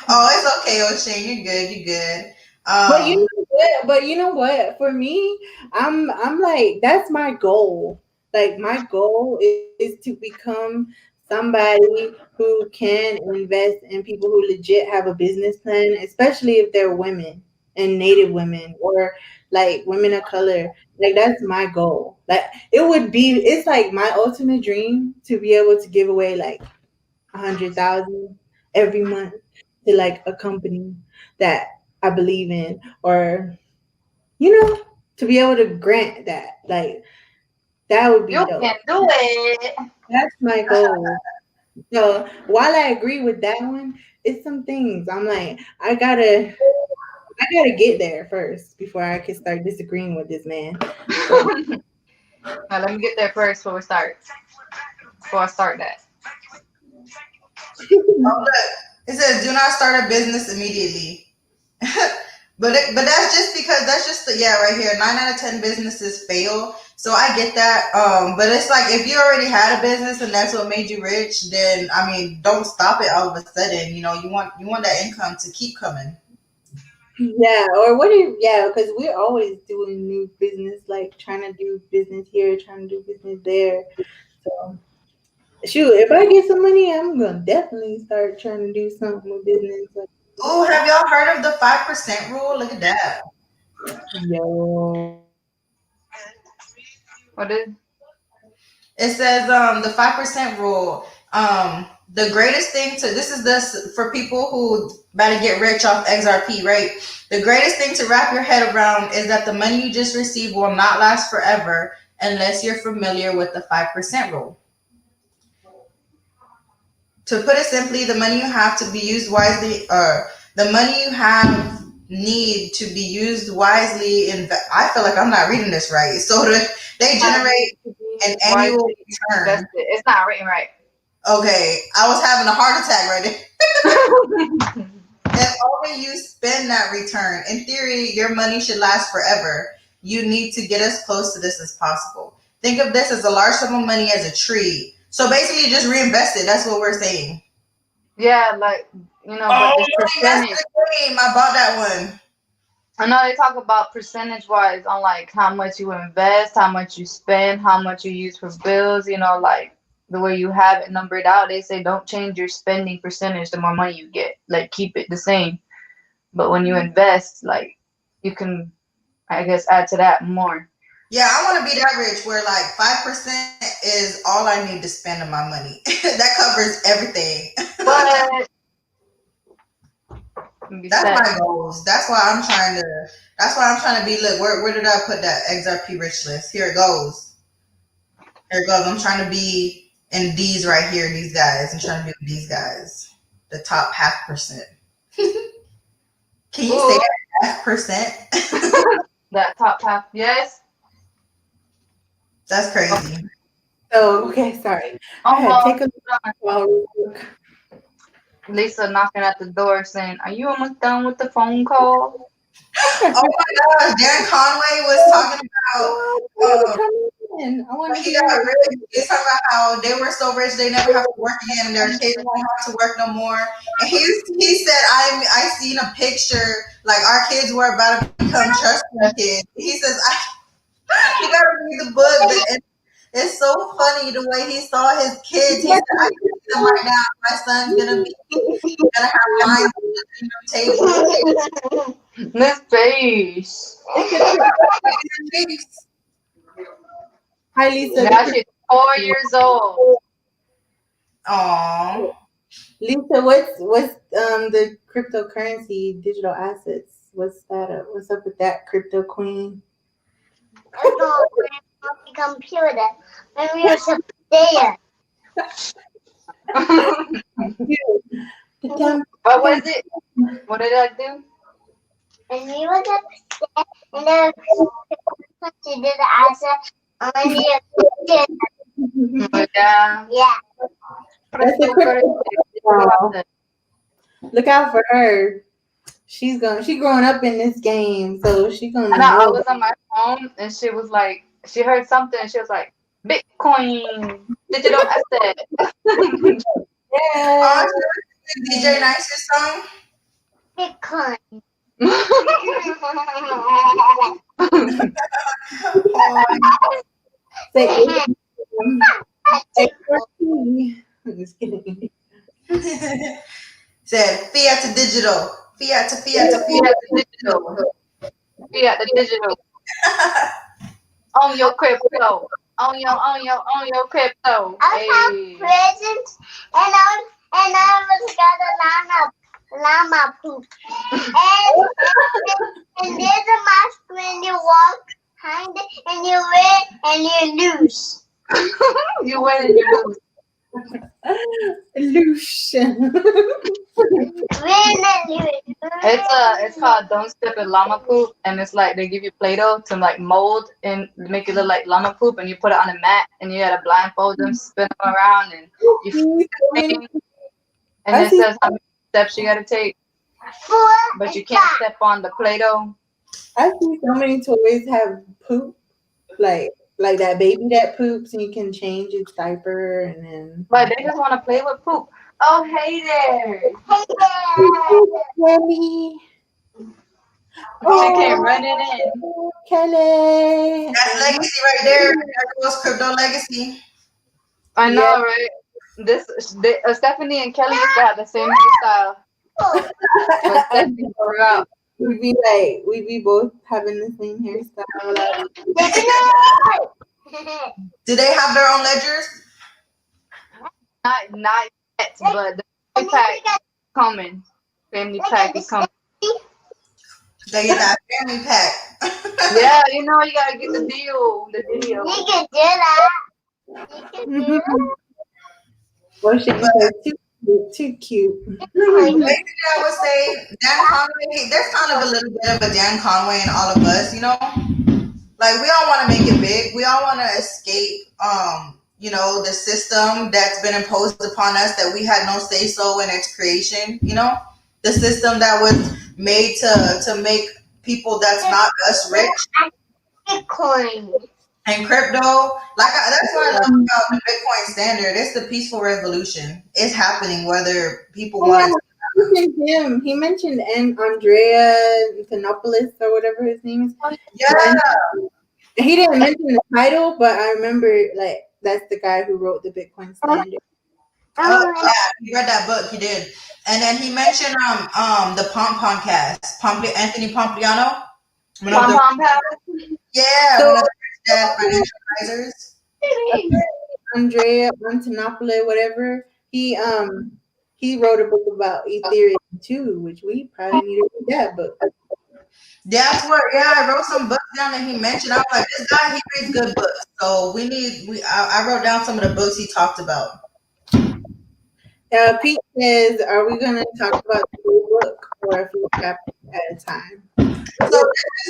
Oh, it's okay, O'Shane. You're good. You're good. but you Um, know what? But you know what? For me, I'm like that's my goal. Like my goal is to become somebody who can invest in people who legit have a business plan, especially if they're women and native women or like women of color. Like that's my goal. Like it would be it's like my ultimate dream to be able to give away like 100,000 every month to like a company that I believe in, or to be able to grant that, like that would be you dope. can do it. That's my goal. So while I agree with that one, it's some things I'm like I gotta get there first before I can start disagreeing with this man. So Now let me get there first before we start. Before I start that. oh look, it says do not start a business immediately. But that's just because that's just yeah right here. 9 out of 10 businesses fail. So I get that. But it's like if you already had a business and that's what made you rich, then I mean, don't stop it all of a sudden. You want that income to keep coming. yeah, or what do yeah, because we're always doing new business, like trying to do business here, trying to do business there. So shoot, if I get some money, I'm gonna definitely start trying to do something with business. Like, Oh, have y'all heard of the 5% rule? Look at that. yo, What is? It says the 5% rule. The greatest thing to this is this for people who about to get rich off XRP, right? The greatest thing to wrap your head around is that the money you just received will not last forever unless you're familiar with the 5% rule. To put it simply, the money you have to be used wisely, the money you have need to be used wisely. I feel like I'm not reading this right. So they Have generate to an be annual wisely return. invested. It's not written right. Okay, I was having a heart attack right there. If only you spend that return. In theory, your money should last forever. You need to get as close to this as possible. Think of this as a large sum of money as a tree. So basically, just reinvest it. That's what we're saying. Yeah, like Oh, but this money, that's percentage. the game. I bought that one. I know they talk about percentage wise on like how much you invest, how much you spend, how much you use for bills. Like the way you have it numbered out. They say don't change your spending percentage the more money you get. Like keep it the same. But when you invest, like you can, I guess, add to that more. Yeah, I want to be that rich where like 5% is all I need to spend on my money. That covers everything. But you be That's set. my goals. That's why I'm trying to. That's why I'm trying to be. Look, where did I put that XRP rich list? Here it goes. Here it goes. I'm trying to be in these right here. These guys. I'm trying to be with these guys. The top half percent. Can you say Ooh, that half percent? that top half. Yes. That's Oh, crazy. so okay, sorry, I had to take almost a done. call real quick. Lisa knocking at the door saying, "Are you almost done with the phone call?" Oh my gosh, Darren Conway was talking about. Oh, I want to Um, come in. I want when to he hear got it. rich, he was talking about how they were so rich they never have to work again, and their kids won't have to work no more. And he said, I seen a picture like our kids were about to become trust fund kids. He says, you gotta read the book. It's so funny the way he saw his kids. He said, I can see them right now. My son's gonna have lines on the table. Miss Face. Hi, Lisa. Now she's 4 years old. Aww. Lisa, what's the cryptocurrency digital assets? What's that? What's up with that crypto queen? It's all on the computer. And we were there. The damn, What was damn. it? What did I do? And we were upstairs. And then she did the answer. And then you did. But yeah, Yeah. That's the super. crypto. Look out for her. She growing up in this game, so she I gonna know I know. was on my phone and she was like, she heard something and she was like, Bitcoin, digital asset. Yeah. Oh, DJ Nice's song. Bitcoin. Oh, Say XRP. I'm just kidding. said fiat to digital, fiat to fiat to fiat Fiat to the digital. digital. Fiat the digital. Own your crypto. Own your crypto. I have Hey. presents and I was got a llama poop. And there's a mask when you walk behind it and you win and you lose. You win and you lose. Loosh. Win and you lose. It's called Don't Step in Llama Poop, and it's like they give you Play-Doh to like mold and make it look like llama poop, and you put it on a mat, and you gotta blindfold them, spin them around, and you flip the thing, and I it see. says how many steps you gotta take, 4 but you and can't 5. step on the Play-Doh. I see so many toys have poop, like that baby that poops, and you can change its diaper, and then. But they just want to play with poop. Oh, hey there! Hey there. Kelly. She came running in. Oh, Kelly. That's legacy right there. There goes crypto legacy. I Yeah. know, right? Stephanie and Kelly used to have the same hairstyle, but Stephanie grew out. We be both having the same hairstyle. Do they have their own ledgers? Not yet, but the family pack coming. Family pack is coming. They get that family pack. Yeah, you know you gotta get the deal. The deal. You can do that. You can do that. Well, she said too cute. Basically, I would say Dan Conway. There's kind of a little bit of a Dan Conway in all of us, you know. Like we all want to make it big. We all want to escape, the system that's been imposed upon us that we had no say so in its creation. You know, the system that was made to make people that's not us rich. Bitcoin. And crypto, that's what I love about the Bitcoin standard. It's the peaceful revolution. It's happening whether people Oh, want yeah, it. he mentioned him. He mentioned Andrea Antonopoulos or whatever his name is. Yeah, He didn't mention the title, but I remember like that's the guy who wrote the Bitcoin standard. oh yeah, he read that book. He did, and then he mentioned the podcast, Anthony Pompliano, one of Pom the pom pow. one of the rich dad financial advisors. Andrea Antonopoulos, whatever. He wrote a book about Ethereum too, which we probably need to read that book. That's what. Yeah, I wrote some books down that he mentioned. I was like, this guy, he reads good books. So I wrote down some of the books he talked about. Pete says, "Are we going to talk about the whole book or a few chapters at a time?" So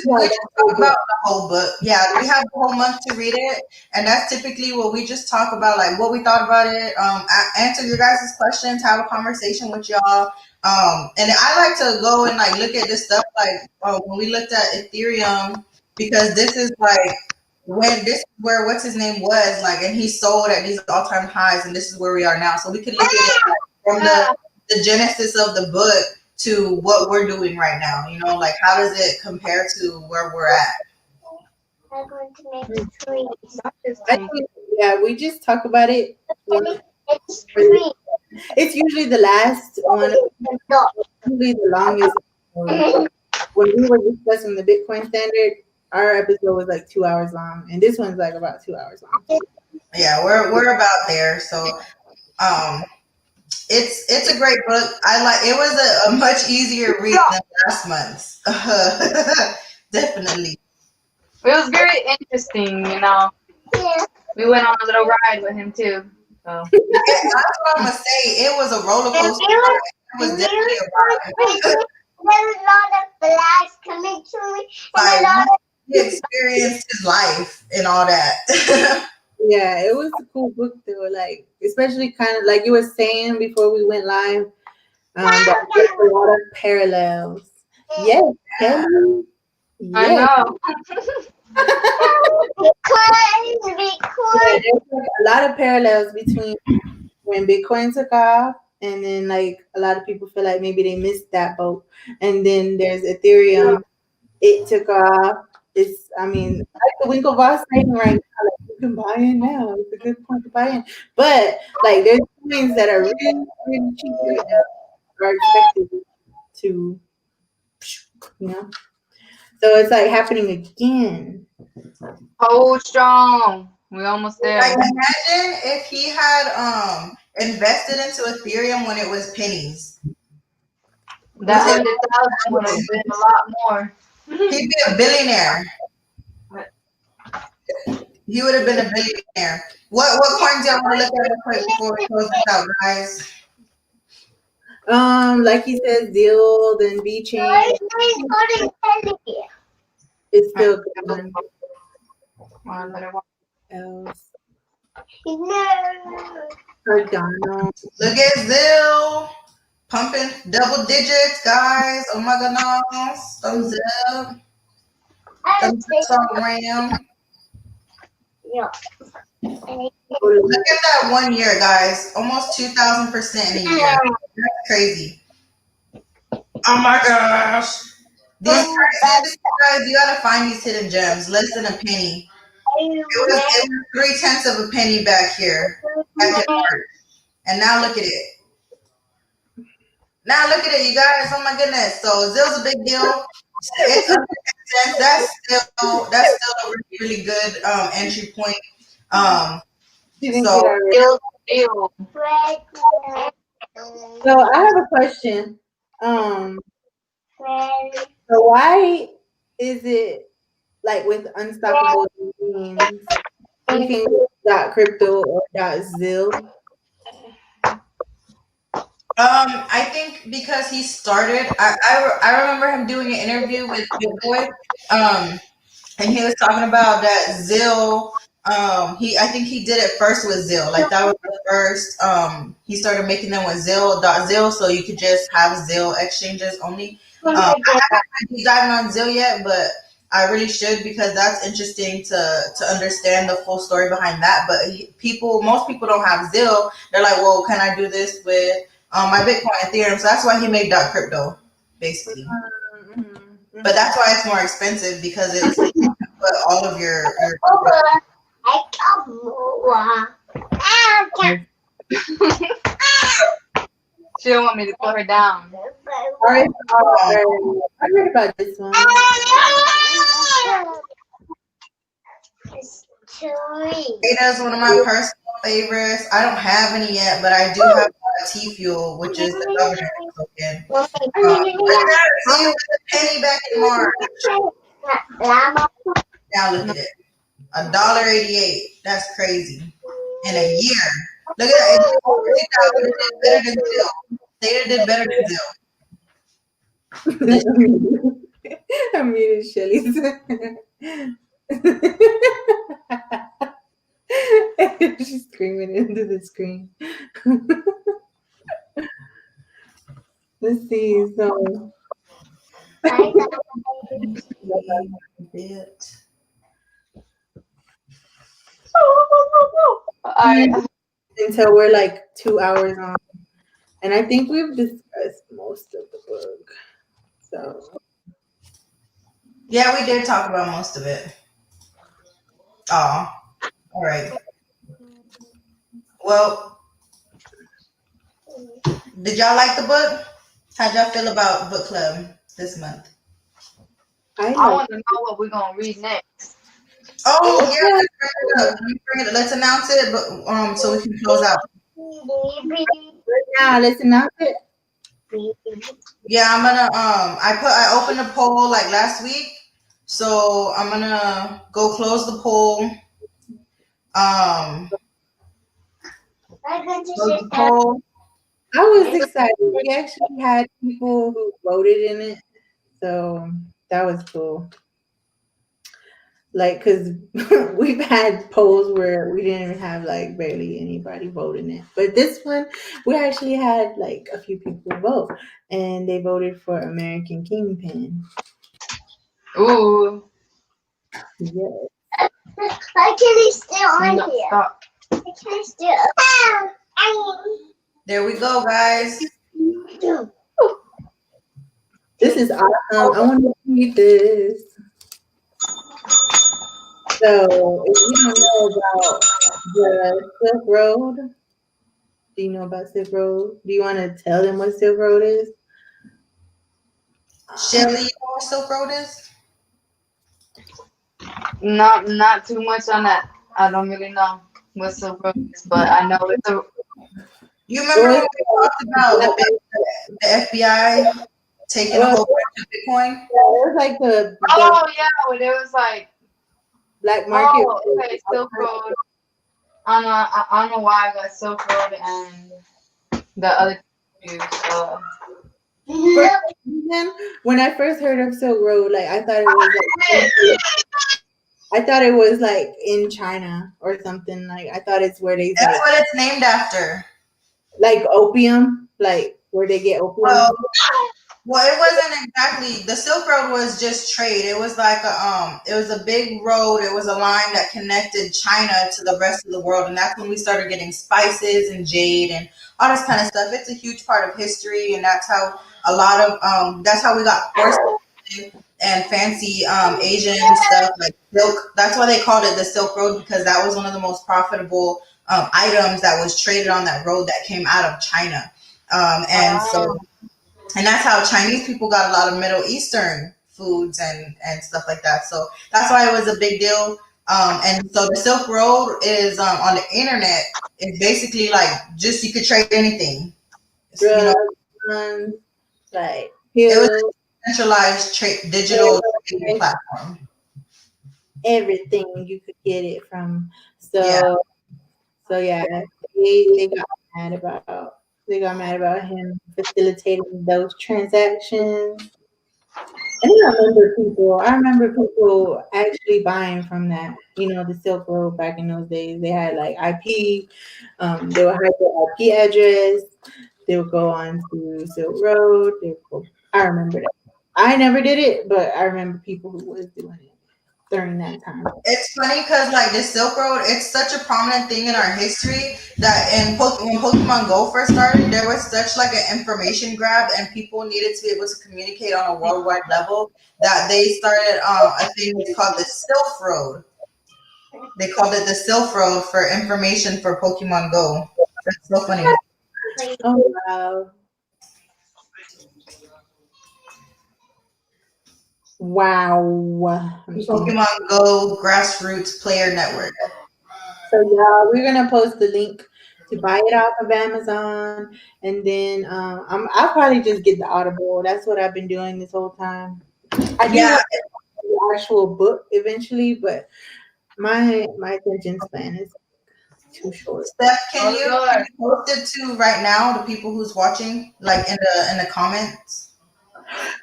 we just talk about the whole book. Yeah, we have the whole month to read it, and that's typically what we just talk about, like what we thought about it. Answer your guys' questions, have a conversation with y'all. And I like to go and like look at this stuff, like when we looked at Ethereum, because this is like when this is where what's his name was like, and he sold at these all time highs, and this is where we are now. So we can look at it like, from the genesis of the book to what we're doing right now. You know, like how does it compare to where we're at? I'm going to make trees. I think, yeah, we just talk about it. It's tree. It's usually the last one, usually the longest. When we were discussing the Bitcoin standard, our episode was like 2 hours long, and this one's like about 2 hours long. Yeah, we're about there. So it's a great book. I like it was a much easier read than last month's. Definitely. It was very interesting, you know. Yeah. We went on a little ride with him too. So Yeah, that's what I'm gonna say. It was a roller coaster ride. It was definitely a ride. There's a lot of flags coming to me, and a Like lot of he experienced his life and all that. Yeah, it was a cool book though. Like, especially kind of like you were saying before we went live, that there's a lot of parallels. Yes, Yeah. Kelly. I Yes. know. Yeah, there's like a lot of parallels between when Bitcoin took off, and then like a lot of people feel like maybe they missed that boat. And then there's Ethereum. It took off. I mean, like the Winklevoss saying right now, like you can buy in now. It's a good point to buy in. But like there's coins that are really, really cheap right now are expected to, you know. So it's like happening again. Hold strong. We almost Like there. imagine if he had invested into Ethereum when it was pennies. That Within 100,000 would have been a lot more. he'd be a billionaire. He would have been a billionaire. What coins y'all want to look at real quick before we close this out, guys? Like he said, Zill, then B Chain is still going. Else, Cardano. Look at Zill pumping double digits, guys. Oh my goodness. Thumbs up. Thumbs up on Ram. Look at that 1 year, guys. Almost 2,000% in a year. That's crazy. Oh my gosh. These prices, guys, you gotta find these hidden gems. Less than a penny. It was 3/10 of a penny back here, back in March. And now look at it. Now look at it, you guys. Oh my goodness. So Zill's a big deal. It's under 10 cents. That's still a really, really good entry point. Um, She didn't get so our. Ew. So I have a question. Um, so why is it like with unstoppable genes, you can get dot crypto or dot Zill? I think because he started, I remember him doing an interview with Big Boy. And he was talking about that Zill. I think he did it first with Zill. Like that was the first. He started making them with Zill, so you could just have Zill exchanges only. I haven't been diving on Zill yet, but I really should because that's interesting to understand the full story behind that. But most people don't have Zill. They're like, well, can I do this with my Bitcoin, Ethereum? So that's why he made dot crypto, basically. Mm-hmm. But that's why it's more expensive because it's put all of your She don't want me to put her down. I read about this one. Data is one of my personal favorites. I don't have any yet, but I do have T Fuel, which is the government token. Look at that. See, it was a penny back in March. Now look at it. $1.88. That's crazy. In a year. Look at that. It did better than Zill. Data did better than Zill. I muted Shelly's. She's screaming into the screen. Let's see. So Alright. until we're like 2 hours on, and I think we've discussed most of the book. So Yeah, we did talk about most of it. Oh, all right. Well, did y'all like the book? How'd y'all feel about book club this month? I I like. want to know what we're gonna read next. Oh yeah, let's bring it up. Let me bring it. Let's announce it, but so we can close out. Right now, let's announce it. Yeah, I'm gonna I opened a poll like last week, so I'm gonna go close the poll. Close the poll. I was excited. We actually had people who voted in it, so that was cool. Like, because we've had polls where we didn't even have like barely anybody voting it. But this one, we actually had like a few people vote, and they voted for American Kingpin. Ooh. Yeah. Why can he still on No, here? stop. Why can he still? There we go, guys. This is awesome. I want to read this. So, if you don't know about the Silk Road, do you know about Silk Road? Do you want to tell them what Silk Road is? Shelly, you know what Silk Road is? Not too much on that. I don't really know what silver is, but I know it's a. You It remember was when we talked about the FBI taking a well, whole bunch of Bitcoin? it was like the Oh yeah, when it was like, black market. oh okay, Silk Road. I don't know why I got Silk Road and the other juice. For some reason, when I first heard of Silk Road, like I thought it was like in China or something. Like I thought it's where they That's what it's named after. like opium, like where they get opium. Well, well, it wasn't exactly the Silk Road was just trade. It was like it was a big road. It was a line that connected China to the rest of the world, and that's when we started getting spices and jade and all this kind of stuff. It's a huge part of history, and that's how a lot of that's how we got porcelain and fancy Asian stuff like silk. That's why they called it the Silk Road because that was one of the most profitable items that was traded on that road that came out of China. And Oh, so and that's how Chinese people got a lot of Middle Eastern foods and stuff like that. So that's why it was a big deal. And so the Silk Road is on the internet. It's basically like just you could trade anything. You know, Drugs, guns, like it was pills, a centralized digital trading platform. everything you could get it from. Yeah, So yeah, they got mad about him facilitating those transactions. And I remember people actually buying from that, the Silk Road back in those days. They had like IP, they would hide their IP address, they would go on to Silk Road. I remember that. I never did it, but I remember people who was doing it during that time. it's funny because like the Silk Road, it's such a prominent thing in our history that when Pokemon Go first started, there was such like an information grab, and people needed to be able to communicate on a worldwide level that they started a thing that's called the Silk Road. They called it the Silk Road for information for Pokemon Go. That's so funny. Oh wow. Wow. I'm just kidding. Pokemon Go Grassroots Player Network. So yeah, we're gonna post the link to buy it off of Amazon, and then I'll probably just get the Audible. That's what I've been doing this whole time. I do Yeah, want the actual book eventually, but my attention span is too short. Steph, oh can Lord. you post it to right now the people who's watching, like in the comments?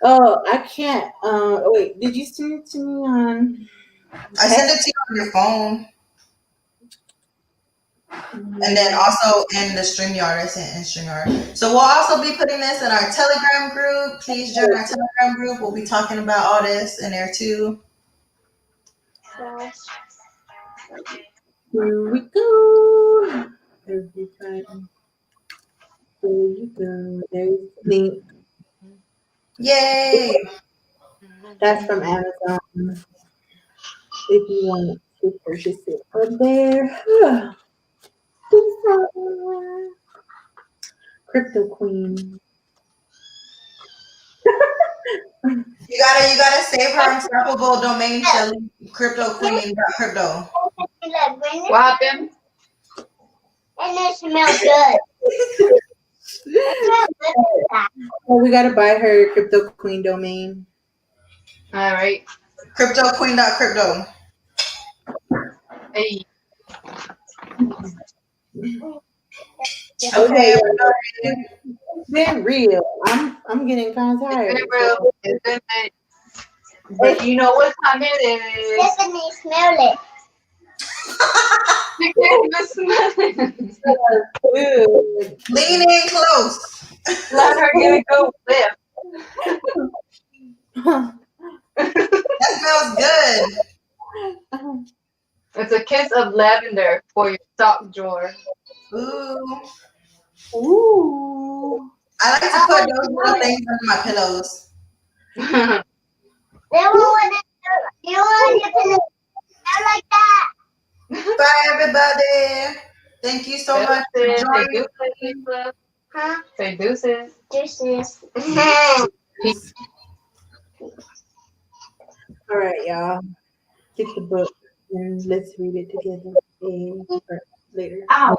Oh, I can't. Wait, did you send it to me on I sent text? it to you on your phone, and then Mm, also in the StreamYard. I sent in StreamYard. So we'll also be putting this in our Telegram group. Please join our Telegram group. We'll be talking about all this in there too. Here we go. Everybody, there you go. There's the link. Yay! That's from Amazon. If you want to purchase it from there. Crypto Queen. You gotta save her unstoppable domain, Shelly. Crypto Queen. Crypto. What happened? And it smells good. It smells good. Well, we gotta buy her Crypto Queen domain. All right. Crypto Queen. Crypto. Hey, Okay, Okay. it's been real. I'm getting kind of it's been tired. real. It's been big. But you know what time it is. Stephanie, smell it. You can't even smell it. Good. Lean in close. Let her give it a good whiff. That smells good. It's a kiss of lavender for your sock drawer. Ooh. Ooh. I like to Oh, put you those little want it. things under my pillows. They won't want it. You want your pillow smell like that? Bye, everybody. Thank you so much for Deuces. Say joining deuces, me. Lisa. Huh? Say deuces. Juices. Peace. All right, y'all. Get the book and let's read it together. And later. Ow.